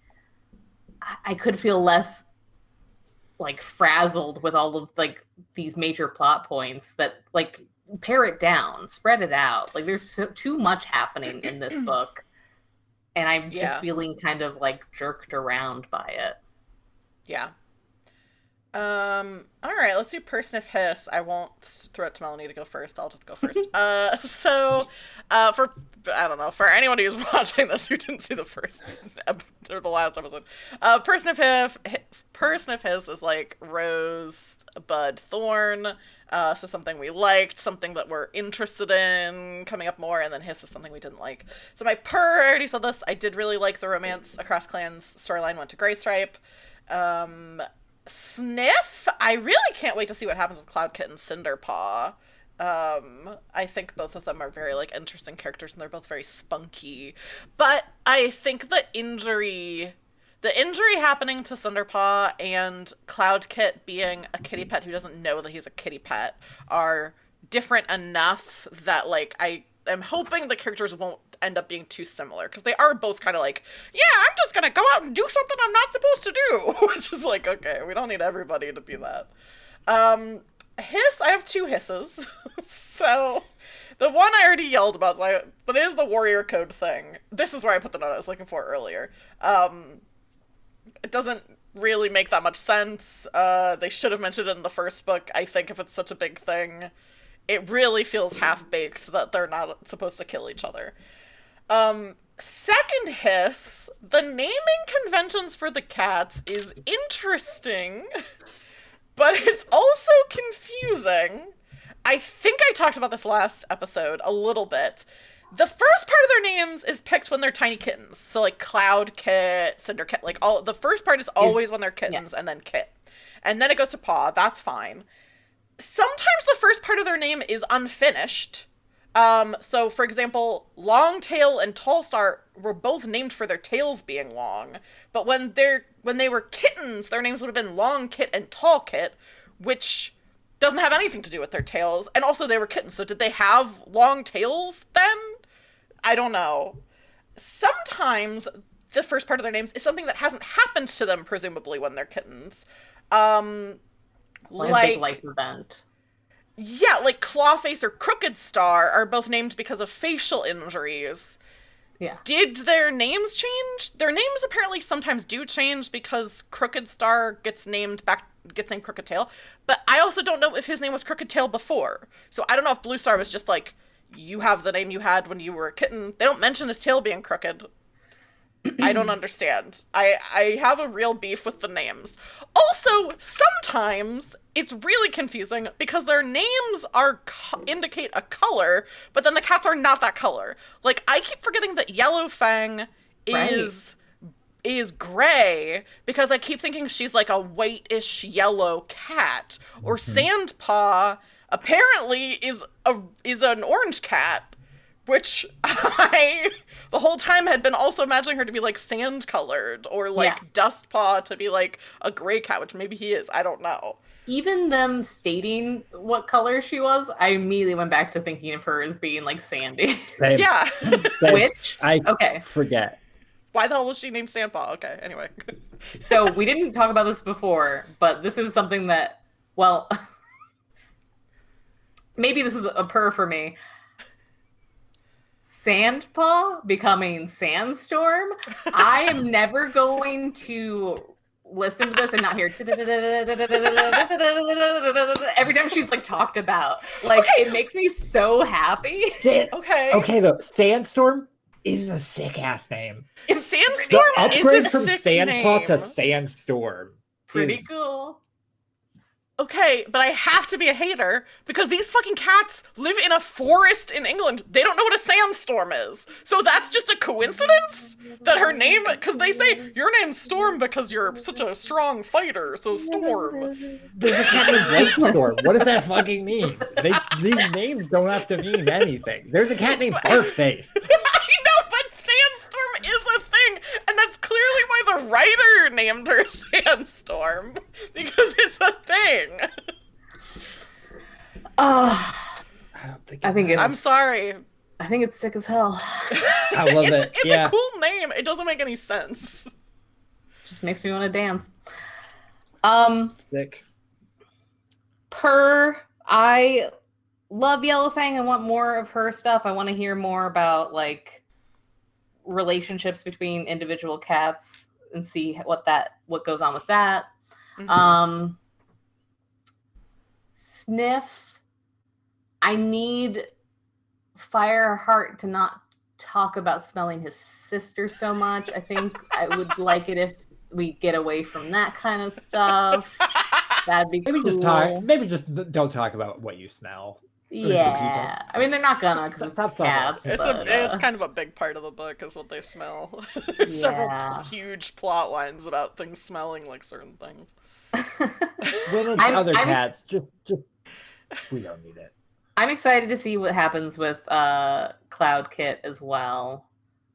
I could feel less like frazzled with all of like these major plot points that like pare it down, spread it out. Like, there's too much happening in this book, and I'm just feeling kind of like jerked around by it. Yeah. All right, let's do Purr, Sniff, Hiss. I won't throw it to Melanie to go first. I'll just go first. For anyone who's watching this who didn't see the first or the last episode, Purr, Sniff, Hiss is like Rose, Bud, Thorn. So something we liked, something that we're interested in coming up more, and then Hiss is something we didn't like. So my Purr, I already said this. I did really like the romance across clans storyline went to Gray Stripe. Sniff, I really can't wait to see what happens with Cloud Kit and Cinderpaw. I think both of them are very like interesting characters, and they're both very spunky. But I think the injury happening to Cinderpaw and Cloud Kit being a kitty pet who doesn't know that he's a kitty pet are different enough that like I'm hoping the characters won't end up being too similar, because they are both kind of like, yeah, I'm just gonna go out and do something I'm not supposed to do, which is like, okay, we don't need everybody to be that. Hiss, I have two hisses. So the one I already yelled about, but it is the warrior code thing. This is where I put the note I was looking for earlier. It doesn't really make that much sense. They should have mentioned it in the first book, I think, if it's such a big thing. It really feels half-baked that they're not supposed to kill each other. Second hiss, the naming conventions for the cats is interesting, but it's also confusing. I think I talked about this last episode a little bit. The first part of their names is picked when they're tiny kittens. So like Cloud Kit, Cinder Kit, like all the first part is always when they're kittens, and then Kit. And then it goes to Paw, that's fine. Sometimes the first part of their name is unfinished. So for example, Longtail and Tallstar were both named for their tails being long, but when they were kittens, their names would have been Long Kit and Tall Kit, which doesn't have anything to do with their tails. And also they were kittens, so did they have long tails then? I don't know. Sometimes the first part of their names is something that hasn't happened to them, presumably, when they're kittens. Like a big life event. Yeah, like Clawface or Crooked Star are both named because of facial injuries. Yeah. Did their names change? Their names apparently sometimes do change because Crooked Star gets named Crooked Tail. But I also don't know if his name was Crooked Tail before. So I don't know if Blue Star was just like, you have the name you had when you were a kitten. They don't mention his tail being crooked. I don't understand. I have a real beef with the names. Also, sometimes it's really confusing because their names indicate a color, but then the cats are not that color. Like, I keep forgetting that Yellowfang is gray because I keep thinking she's like a whitish yellow cat. Or Sandpaw apparently is an orange cat, which I the whole time had been also imagining her to be like sand colored, or like Dustpaw to be like a gray cat, which maybe he is. I don't know. Even them stating what color she was, I immediately went back to thinking of her as being like sandy. Same. Yeah. Which I okay. forget. Why the hell was she named Sandpaw? Okay, anyway. So we didn't talk about this before, but this is something that, well, maybe this is a purr for me. Sandpaw becoming Sandstorm. I am never going to listen to this and not hear every time she's like talked about. Like, it makes me so happy. Okay, though, Sandstorm is a sick ass name. Sandstorm The upgrade is a from sick Sandpaw name. to Sandstorm. Pretty is cool. Okay, but I have to be a hater because these fucking cats live in a forest in England. They don't know what a sandstorm is. So that's just a coincidence that her name, because they say, your name's Storm because you're such a strong fighter, so Storm. There's a cat named Lightstorm. What does that fucking mean? These names don't have to mean anything. There's a cat named Barkface. I know, but Sandstorm is a thing, and that's clearly why the writer named her Sandstorm, because it's a thing. I think it's. I'm sorry. I think it's sick as hell. I love it. It's a cool name. It doesn't make any sense. Just makes me want to dance. Sick. Purr, I love Yellowfang. I want more of her stuff. I want to hear more about like relationships between individual cats and see what goes on with that. Mm-hmm. Sniff, I need Fireheart to not talk about smelling his sister so much. I think I would like it if we get away from that kind of stuff. That'd be cool. Maybe just don't talk about what you smell. Yeah, I mean they're not gonna because it's cats. It's kind of a big part of the book is what they smell. There's several huge plot lines about things smelling like certain things. When it's other cats, just we don't need it. I'm excited to see what happens with Cloud Kit as well,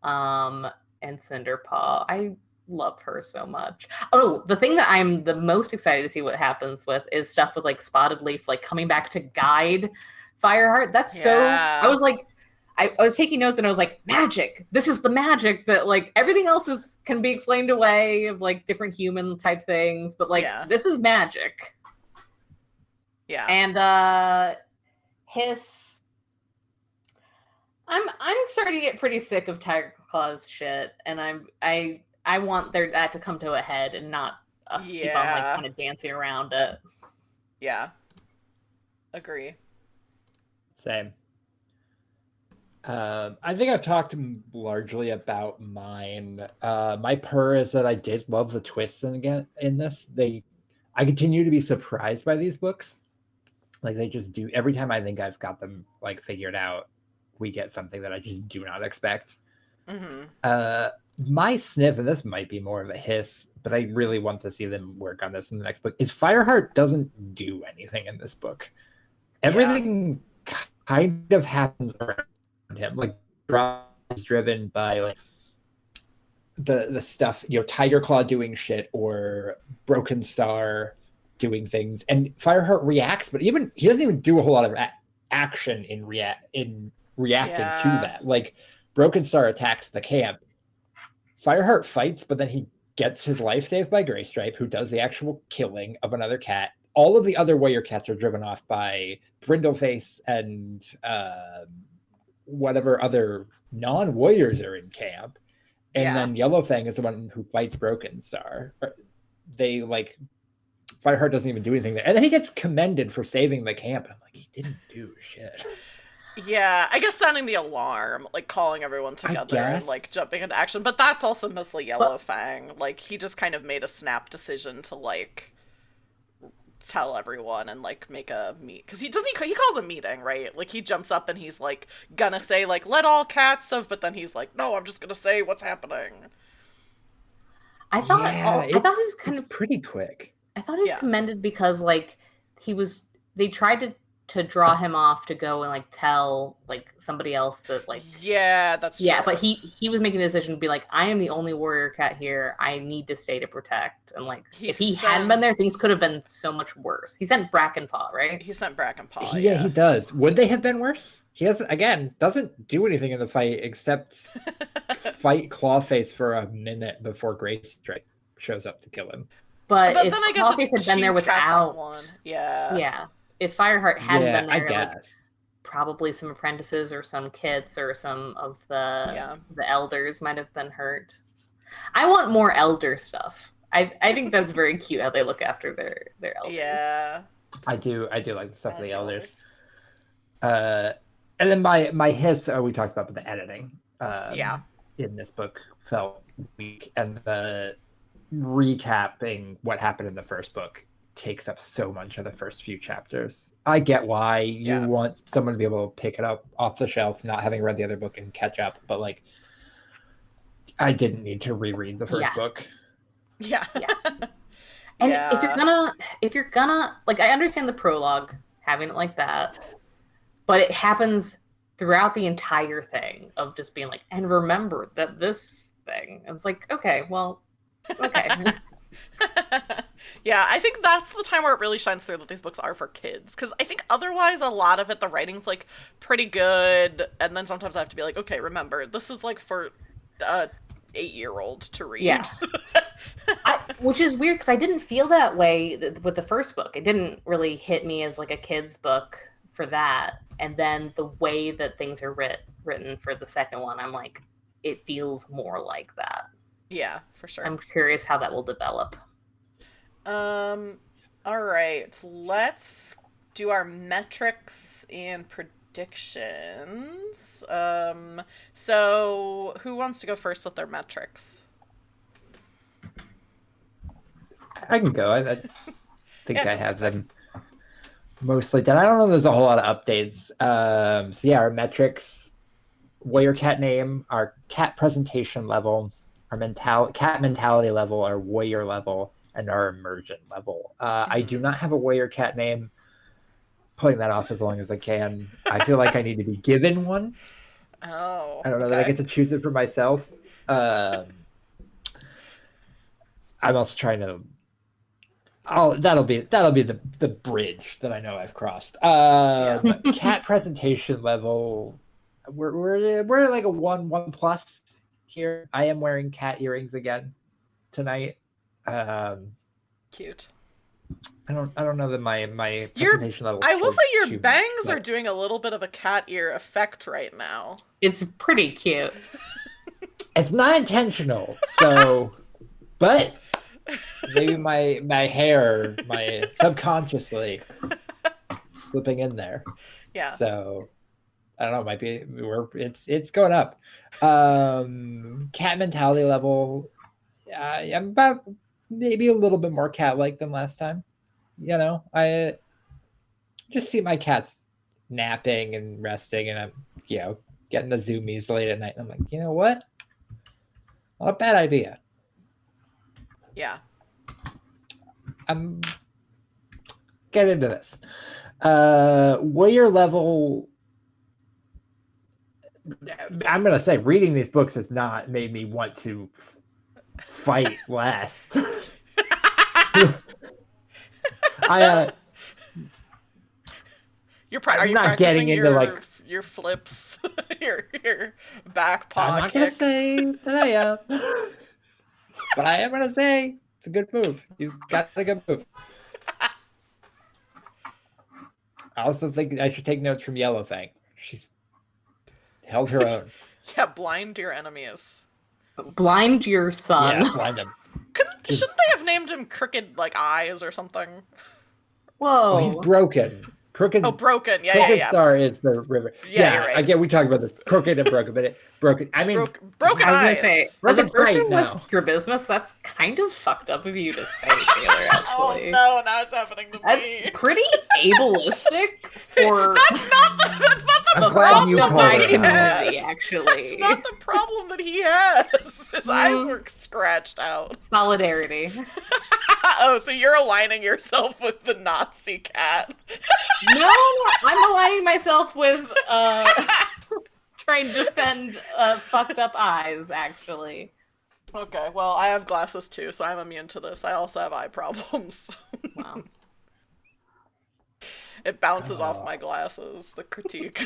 and Cinderpaw. I love her so much. Oh, the thing that I'm the most excited to see what happens with is stuff with like Spotted Leaf, like coming back to guide Fireheart. That's so. I I was taking notes and I was like, magic. This is the magic that like everything else can be explained away of like different human type things, but like this is magic. Yeah. And Hiss, I'm starting to get pretty sick of Tiger Claw's shit, and I want that to come to a head and not us keep on like kind of dancing around it. Yeah. Agree. Same. I think I've talked largely about mine. My purr is that I did love the twists in this. I continue to be surprised by these books. Like they just do every time I think I've got them like figured out, we get something that I just do not expect. Mm-hmm. My sniff, and this might be more of a hiss, but I really want to see them work on this in the next book, is Fireheart doesn't do anything in this book. Everything kind of happens around him. Like drama is driven by like the stuff, Tiger Claw doing shit or Broken Star doing things, and Fireheart reacts, but he doesn't even do a whole lot of action in reacting to that. Like Broken Star attacks the camp, Fireheart fights, but then he gets his life saved by Greystripe, who does the actual killing of another cat. All of the other warrior cats are driven off by Brindleface and whatever other non-warriors are in camp. And then Yellowfang is the one who fights Broken Star. They like Fireheart doesn't even do anything there. And then he gets commended for saving the camp. I'm like, he didn't do shit. Yeah, I guess sounding the alarm, like calling everyone together and like jumping into action. But that's also mostly Yellowfang. Like he just kind of made a snap decision to like tell everyone and like make a meet, because he calls a meeting, right? Like he jumps up and he's like gonna say like let all cats of, but then he's like, no, I'm just gonna say what's happening. I thought he was kind of pretty quick. I thought he was commended because like they tried to draw him off to go and like tell like somebody else that like that's true. But he was making a decision to be like, I am the only warrior cat here, I need to stay to protect, and like if he hadn't been there, things could have been so much worse. He sent Brackenpaw, right? He sent Brackenpaw. Yeah, he does. Would they have been worse? He doesn't do anything in the fight except fight Clawface for a minute before Greystripe shows up to kill him. But if Clawface had been there without one. If Fireheart hadn't been there, like, probably some apprentices or some kids or some of the elders might have been hurt. I want more elder stuff. I think that's very cute how they look after their elders. Yeah. I do like the stuff of the elders. And then my hiss, we talked about the editing. In this book felt weak, and the recapping what happened in the first book takes up so much of the first few chapters. I get why you want someone to be able to pick it up off the shelf, not having read the other book, and catch up, but like I didn't need to reread the first book. And if you're gonna like, I understand the prologue having it like that, but it happens throughout the entire thing of just being like, and remember that this thing, and it's like, okay. Yeah, I think that's the time where it really shines through that these books are for kids. Because I think otherwise, a lot of it, the writing's like pretty good, and then sometimes I have to be like, okay, remember, this is like for 8-year-old to read. Yeah. Which is weird because I didn't feel that way with the first book. It didn't really hit me as like a kid's book for that. And then the way that things are written for the second one, I'm like, it feels more like that. Yeah, for sure. I'm curious how that will develop. All right, let's do our metrics and predictions. So who wants to go first with their metrics? I can go. I think I have them mostly done. I don't know if there's a whole lot of updates. So yeah, our metrics, warrior cat name, our cat presentation level, our cat mentality level, our warrior level, and our immersion level. I do not have a warrior cat name. Putting that off as long as I can. I feel like I need to be given one. Oh. I don't know that I get to choose it for myself. I'm also trying to. Oh, that'll be the bridge that I know I've crossed. Cat presentation level. we're like a 1 plus here. I am wearing cat earrings again tonight. Cute. I don't know that my presentation level. I will say your too bangs much, are doing a little bit of a cat ear effect right now. It's pretty cute. It's not intentional, so but maybe my hair, my subconsciously slipping in there. Yeah. So I don't know, might be it's going up. Cat mentality level. I'm about maybe a little bit more cat-like than last time. You know, I just see my cats napping and resting, and I'm, getting the zoomies late at night. And I'm like, you know what? Not a bad idea. Yeah. I'm get into this. Warrior level. I'm gonna say reading these books has not made me want to fight less. Are you not getting practicing into your flips, your back paw I'm not kicks? gonna say that I am, but I am gonna say it's a good move. He's got a good move. I also think I should take notes from Yellowfang. She's held her own. Yeah, blind your enemies. Blind your son. Yeah, blind him. Shouldn't they have named him Crooked Eyes or something? Whoa. Oh, he's broken. Crooked. Oh, broken. Yeah, Crooked yeah. Star is the river. Yeah, you're right. Again, we talked about this crooked and broken, but broken. I mean, broken I was gonna eyes. say, as a Broken's person right with now. strabismus, that's kind of fucked up of you to say, Taylor. Actually, Oh no, now it's happening to that's me. pretty ableistic for That's not the I'm glad you of called my her out. community. That's Actually, not the problem that he has. His eyes were scratched out. solidarity. Oh, so you're aligning yourself with the Nazi cat. No, I'm aligning myself with trying to defend fucked up eyes. Actually, Okay, well, I have glasses too, so I'm immune to this. I also have eye problems. wow. It bounces off my glasses, the critique.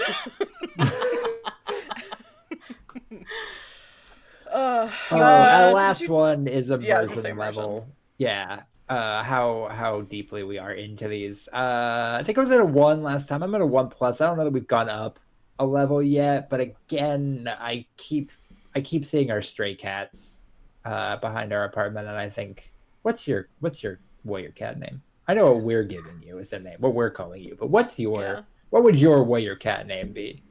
Our last one is I was gonna say immersion level. Yeah. How deeply we are into these. I think I was at a 1 last time. I'm at a 1 plus. I don't know that we've gone up a level yet, but again, I keep seeing our stray cats behind our apartment, and I think, what's your warrior cat name? I know what we're giving you is a name, what we're calling you, but what would your warrior cat name be?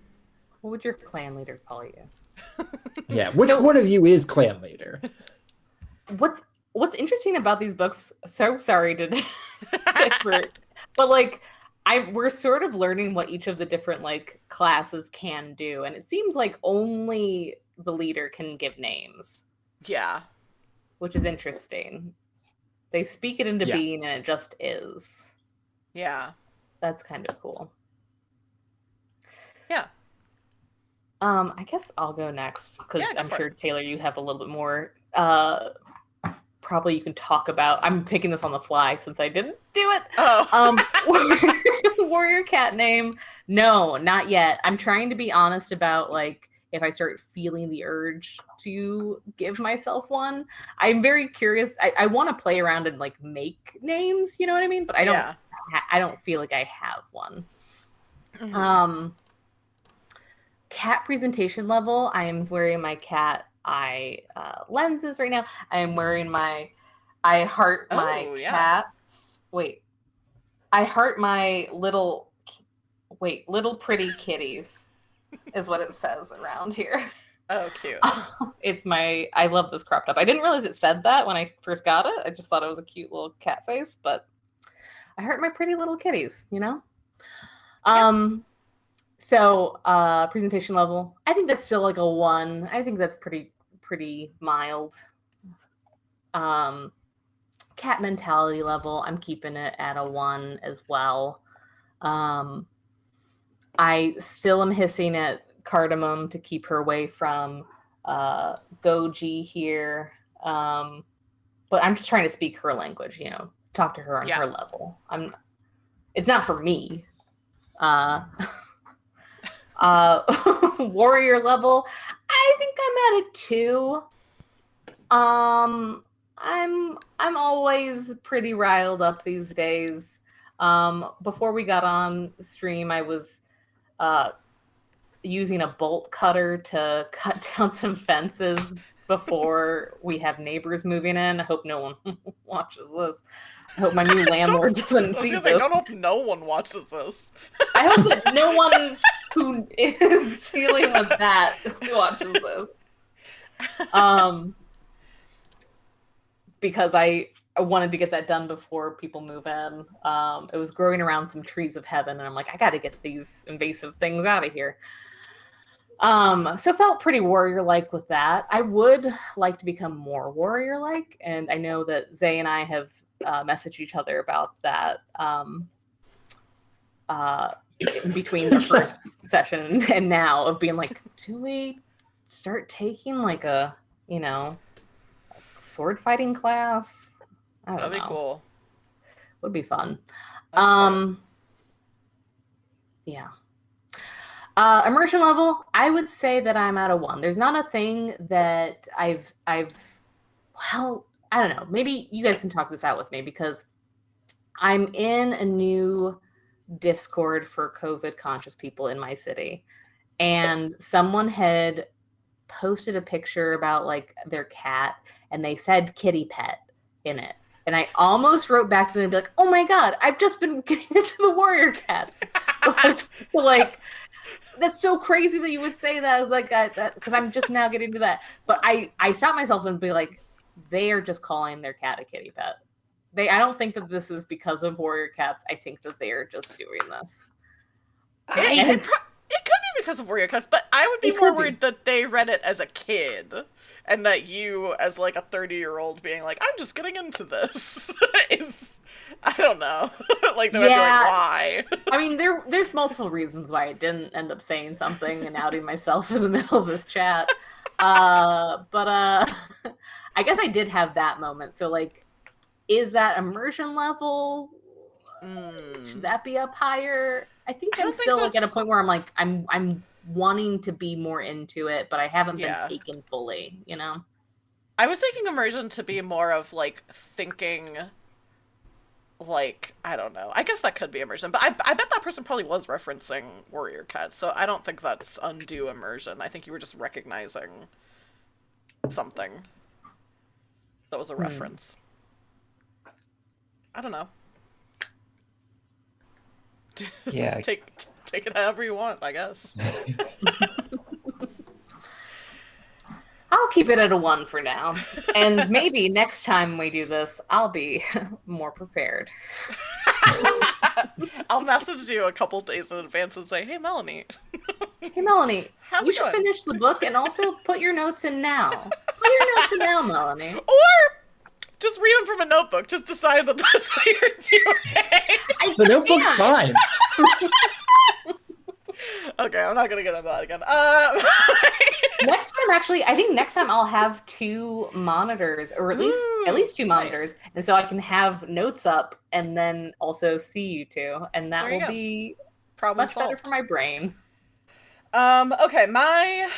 What would your clan leader call you? Yeah, which one of you is clan leader? What's interesting about these books? So sorry to differ, but like we're sort of learning what each of the different like classes can do, and it seems like only the leader can give names. Yeah. Which is interesting. They speak it into being, and it just is. Yeah. That's kind of cool. Yeah. I guess I'll go next because I'm sure Taylor, you have a little bit more. Probably you can talk about. I'm picking this on the fly since I didn't do it. Oh. Warrior cat name? No, not yet. I'm trying to be honest about like if I start feeling the urge to give myself one. I'm very curious. I want to play around and like make names. You know what I mean? But I don't. I don't feel like I have one. Mm-hmm. Cat presentation level. I am wearing my cat eye lenses right now. I am wearing my. I heart my cats. Wait. I heart my little pretty kitties is what it says around here. Oh, cute. I love this crop top. I didn't realize it said that when I first got it. I just thought it was a cute little cat face, but I heart my pretty little kitties, you know? So presentation level, I think that's still like a 1. I think that's pretty mild. Cat mentality level, I'm keeping it at a 1 as well. I still am hissing at Cardamom to keep her away from Goji here. But I'm just trying to speak her language, you know, talk to her on her level. It's not for me. Warrior level, I think I'm at a 2. I'm always pretty riled up these days. Before we got on stream, I was using a bolt cutter to cut down some fences before we have neighbors moving in. I hope no one watches this. I hope my new landlord doesn't see this. I don't hope no one watches this. I hope that no one who is dealing with that watches this. Because I wanted to get that done before people move in. It was growing around some trees of heaven, and I'm like, I got to get these invasive things out of here. So felt pretty warrior-like with that. I would like to become more warrior-like, and I know that Zay and I have messaged each other about that in between the first session and now, of being like, do we start taking like a, sword fighting class? I don't know. That'd be cool. Would be fun. Yeah. Immersion level, I would say that I'm at a 1. There's not a thing that I've well, I don't know. Maybe you guys can talk this out with me, because I'm in a new Discord for COVID conscious people in my city, and someone had posted a picture about like their cat, and they said kitty pet in it. And I almost wrote back to them and be like, oh my God, I've just been getting into the warrior cats. Like, that's so crazy that you would say that, like, because I'm just now getting to that. But I stopped myself and be like, they are just calling their cat a kitty pet. I don't think that this is because of warrior cats. I think that they are just doing this. It could be because of warrior cats, but I would be more worried that they read it as a kid, and that you, as like a 30-year-old, being like, I'm just getting into this, is, I don't know. Like, they would be like, why? I mean, there's multiple reasons why I didn't end up saying something and outing myself in the middle of this chat. But I guess I did have that moment. So, like, is that immersion level? Should that be up higher? I think I'm still like at a point where I'm like, I'm wanting to be more into it, but I haven't been taken fully, I was taking immersion to be more of like thinking, like, I don't know. I guess that could be immersion, but I bet that person probably was referencing warrior cats, so I don't think that's undue immersion. I think you were just recognizing something that was a reference. I don't know. Yeah. Take it however you want, I guess. I'll keep it at a 1 for now. And maybe next time we do this, I'll be more prepared. I'll message you a couple days in advance and say, hey, Melanie. Hey, Melanie, you should finish the book and also put your notes in now. Put your notes in now, Melanie. Or just read them from a notebook. Just decide that that's what you're doing. The notebook's fine. Okay, I'm not gonna get into that again. Next time, actually, I think next time I'll have 2 monitors, or at least 2 monitors, nice. And so I can have notes up and then also see you 2, and that will be much better for my brain. Okay, my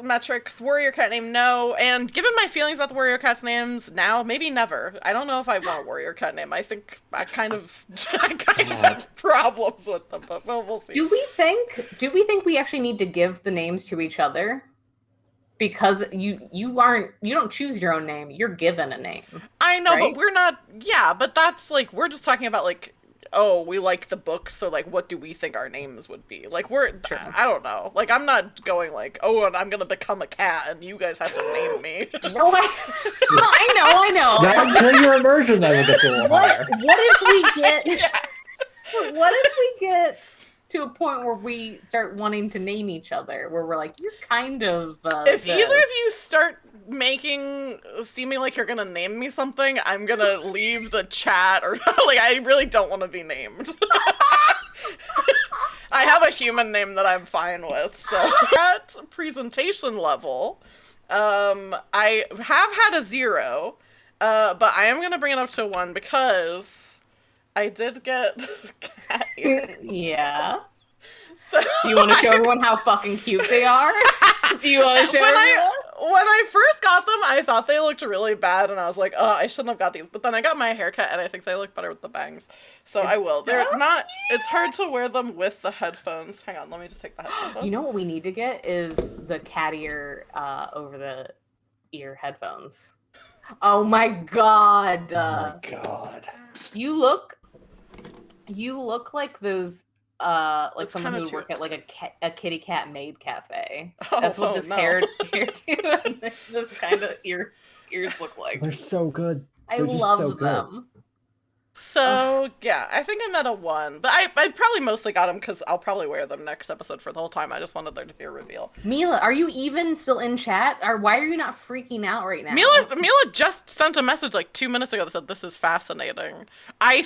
metrics, warrior cat name, no, and given my feelings about the warrior cat's names now, maybe never. I don't know if I want a warrior cat name. I think I kind of have problems with them, but we'll see. Do we think we actually need to give the names to each other? Because you don't choose your own name, you're given a name. I know, right? But we're not, but that's like, we're just talking about like, oh, we like the book, so like, what do we think our names would be? Like, I don't know. Like, I'm not going like, oh, and I'm gonna become a cat, and you guys have to name me. No, I know. Until your immersion level gets a little higher. What if we get? What if we get to a point where we start wanting to name each other, where we're like, you're kind of. If either of you start seeming like you're gonna name me something, I'm gonna leave the chat, or like, I really don't want to be named. I have a human name that I'm fine with, so at presentation level, I have had a 0, but I am gonna bring it up to a 1 because I did get cat ears. Yeah. So Do you want to show everyone how fucking cute they are? Do you want to show everyone? When I first got them, I thought they looked really bad, and I was like, oh, I shouldn't have got these. But then I got my haircut, and I think they look better with the bangs. So I will. They're not, it's hard to wear them with the headphones. Hang on, let me just take the headphones off. You know what we need to get is the cat ear over the ear headphones. Oh my god. Oh my god. You look like those like That's someone who kinda would work too- at like a kitty cat maid cafe. Oh, That's what oh, this no. hairdo and this kind of ears look like. They're so good. I They're just love so good. them. So, yeah, I think I'm at a 1. But I probably mostly got them because I'll probably wear them next episode for the whole time. I just wanted there to be a reveal. Mila, are you even still in chat? Or why are you not freaking out right now? Mila just sent a message like 2 minutes ago that said, this is fascinating. I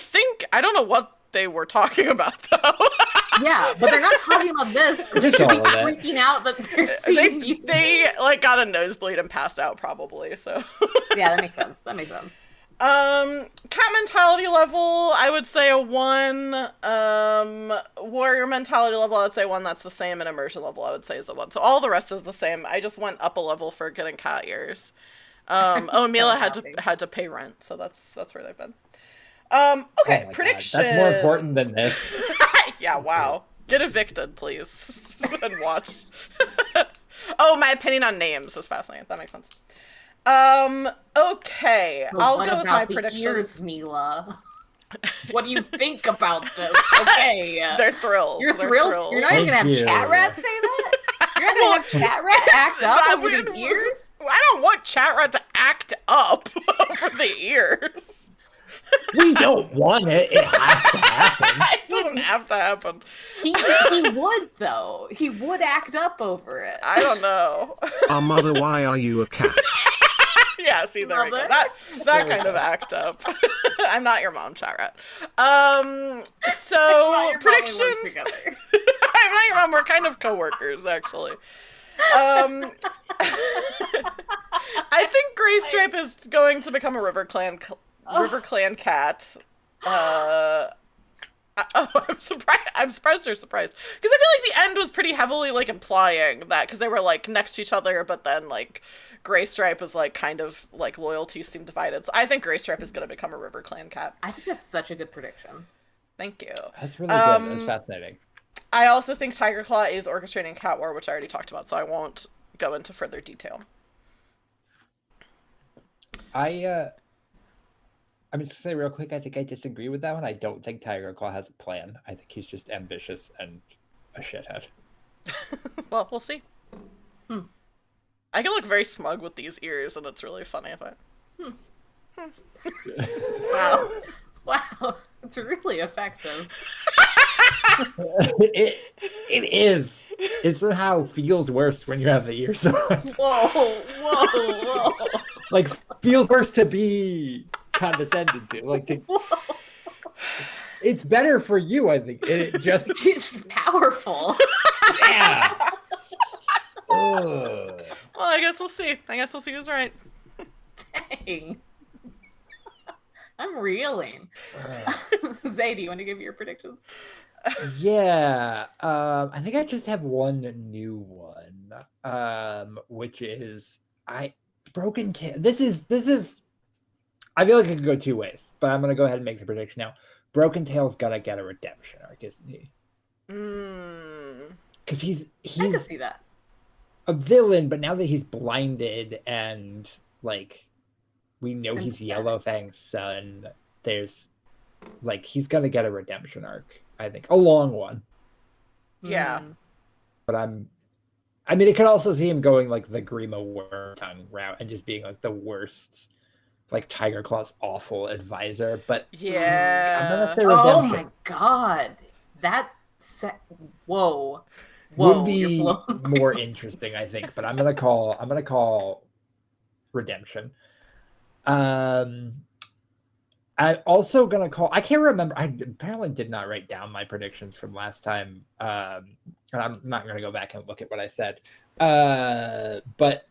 don't know what they were talking about, though. Yeah, but they're not talking about this because they Just should be all of it. freaking out that they're seeing you. they like got a nosebleed and passed out probably, so. Yeah, that makes sense. That makes sense. Cat mentality level, I would say a 1. Warrior mentality level, I would say 1. That's the same, and immersion level, I would say is a 1. So all the rest is the same. I just went up a level for getting cat ears. Mila had to pay rent, so that's where they've been. Okay, Oh my God. predictions. That's more important than this. Yeah, wow. Get evicted, please, and watch. Oh, my opinion on names is fascinating. That makes sense. Okay, But I'll what go with about my the predictions. ears, Mila? What do you think about this? Okay. They're thrilled. You're They're thrilled? You're not even gonna have Thank you. chat rat say that? You're not gonna have chat rat act up over the ears? I don't want Chat Rat to act up over the ears. We don't want it. It has to happen. It doesn't have to happen. He would though. He would act up over it. I don't know. Our mother, why are you a cat? Yeah, see, there we go. Mother. That kind of act up. I'm not your mom, Chat Rat. So Not your mom, we work predictions. together. I'm not your mom. We're kind of coworkers, actually. I think Grey Stripe is going to become a River Clan cat. I'm surprised. I'm surprised you're surprised because I feel like the end was pretty heavily like implying that because they were like next to each other, but then like Grey Stripe was like kind of like loyalties seemed divided. So I think Grey Stripe is going to become a River Clan cat. I think that's such a good prediction. Thank you. That's really good. That's fascinating. I also think Tiger Claw is orchestrating Cat War, which I already talked about, so I won't go into further detail. I'm just gonna say real quick, I think I disagree with that one. I don't think Tiger Claw has a plan. I think he's just ambitious and a shithead. Well, we'll see. I can look very smug with these ears, and it's really funny. Wow. Wow. It's really effective. It is. It somehow feels worse when you have the ears on. Whoa, whoa, whoa. Like, feels worse to be condescended to. Like, it's better for you, I think. It just, It's powerful. yeah. Ugh. Well, I guess we'll see. I guess we'll see who's right. Dang. I'm reeling. Zay, do you want to give your predictions? Yeah, I think I just have one new one, which is Broken Tail. This is. I feel like it could go two ways, but I'm gonna go ahead and make the prediction now. Broken Tail's gonna get a redemption arc, isn't he? Because I can see that. a villain, but now that he's blinded and like we know he's Sympathetic. Yellowfang's son, there's like he's gonna get a redemption arc. I think a long one. Yeah. But I mean, it could also see him going like the Grima Worm Tongue route and just being like the worst, like Tiger Claw's awful advisor. But I'm gonna Yeah. say Oh redemption my god. Whoa. Whoa. would you're be blowing my more mind. interesting, I think. But I'm gonna call redemption. I'm also gonna call. I can't remember. I apparently did not write down my predictions from last time. And I'm not gonna go back and look at what I said. But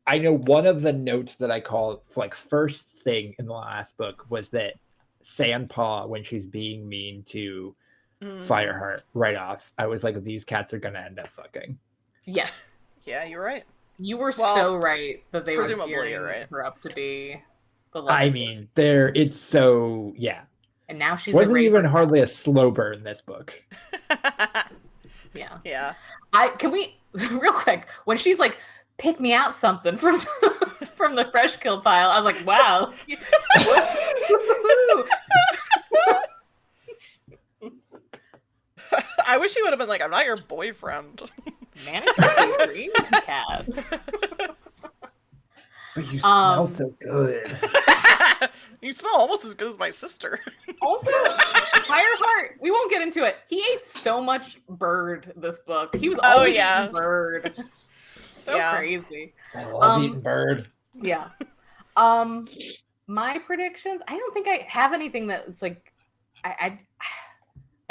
I know one of the notes that I called like first thing in the last book was that Sandpaw, when she's being mean to Fireheart right off. I was like, these cats are gonna end up fucking. Yes. Yeah, you're right. You were Well, so right that they were presumably gearing you're right. her up to be the love I interest. mean, it's so, yeah. And now she's Wasn't a even raver. hardly a slow burn, this book. Yeah. Yeah. Can we real quick, when she's like, pick me out something from from the fresh kill pile, I was like, wow. I wish he would have been like, I'm not your boyfriend. Manicure green cat. But you smell so good. You smell almost as good as my sister. Also, Fireheart, we won't get into it. He ate so much bird this book. He was always eating bird. So crazy. I love eating bird. Yeah. My predictions, I don't think I have anything that's like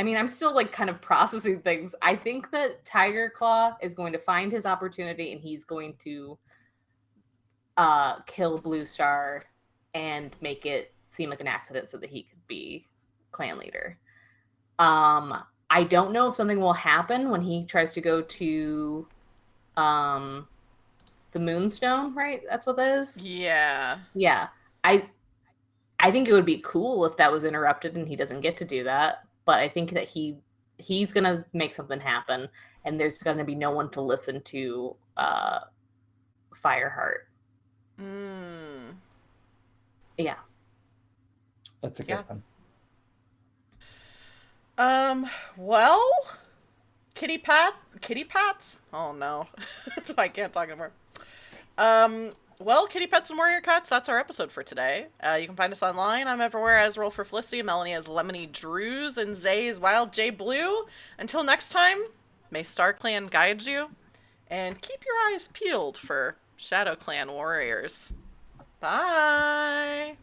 I mean, I'm still like kind of processing things. I think that Tiger Claw is going to find his opportunity and he's going to kill Blue Star and make it seem like an accident so that he could be clan leader. I don't know if something will happen when he tries to go to the Moonstone, right? That's what that is? Yeah. Yeah. I think it would be cool if that was interrupted and he doesn't get to do that. But I think that he's gonna make something happen, and there's gonna be no one to listen to Fireheart. Yeah. That's a good one. Well, kitty pats? Oh no. I can't talk anymore. Well, kitty pets and warrior cats, that's our episode for today. You can find us online. I'm everywhere as Roll for Felicity. Melanie as Lemony Drews, and Zay is Wild J Blue. Until next time, may StarClan guide you, and keep your eyes peeled for Shadow Clan warriors. Bye!